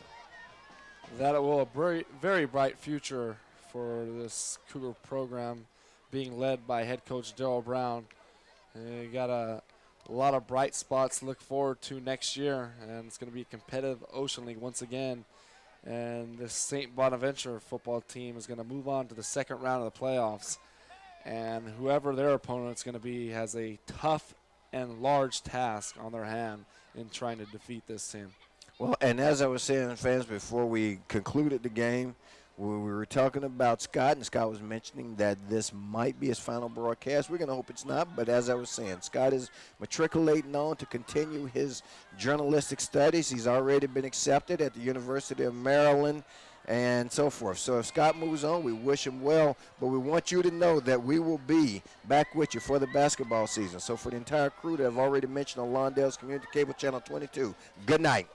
[SPEAKER 2] That will a very, very bright future for this Cougar program being led by head coach Darryl Brown. And you got a lot of bright spots to look forward to next year, and it's going to be a competitive Ocean League once again. And this St. Bonaventure football team is going to move on to the second round of the playoffs. And whoever their opponent's going to be has a tough and large task on their hand in trying to defeat this team.
[SPEAKER 1] Well, and as I was saying, fans, before we concluded the game, we were talking about Scott, and Scott was mentioning that this might be his final broadcast. We're going to hope it's not, but as I was saying, Scott is matriculating on to continue his journalistic studies. He's already been accepted at the University of Maryland and so forth. So if Scott moves on, we wish him well, but we want you to know that we will be back with you for the basketball season. So for the entire crew that I've already mentioned on Lawndale's Community Cable Channel 22, good night.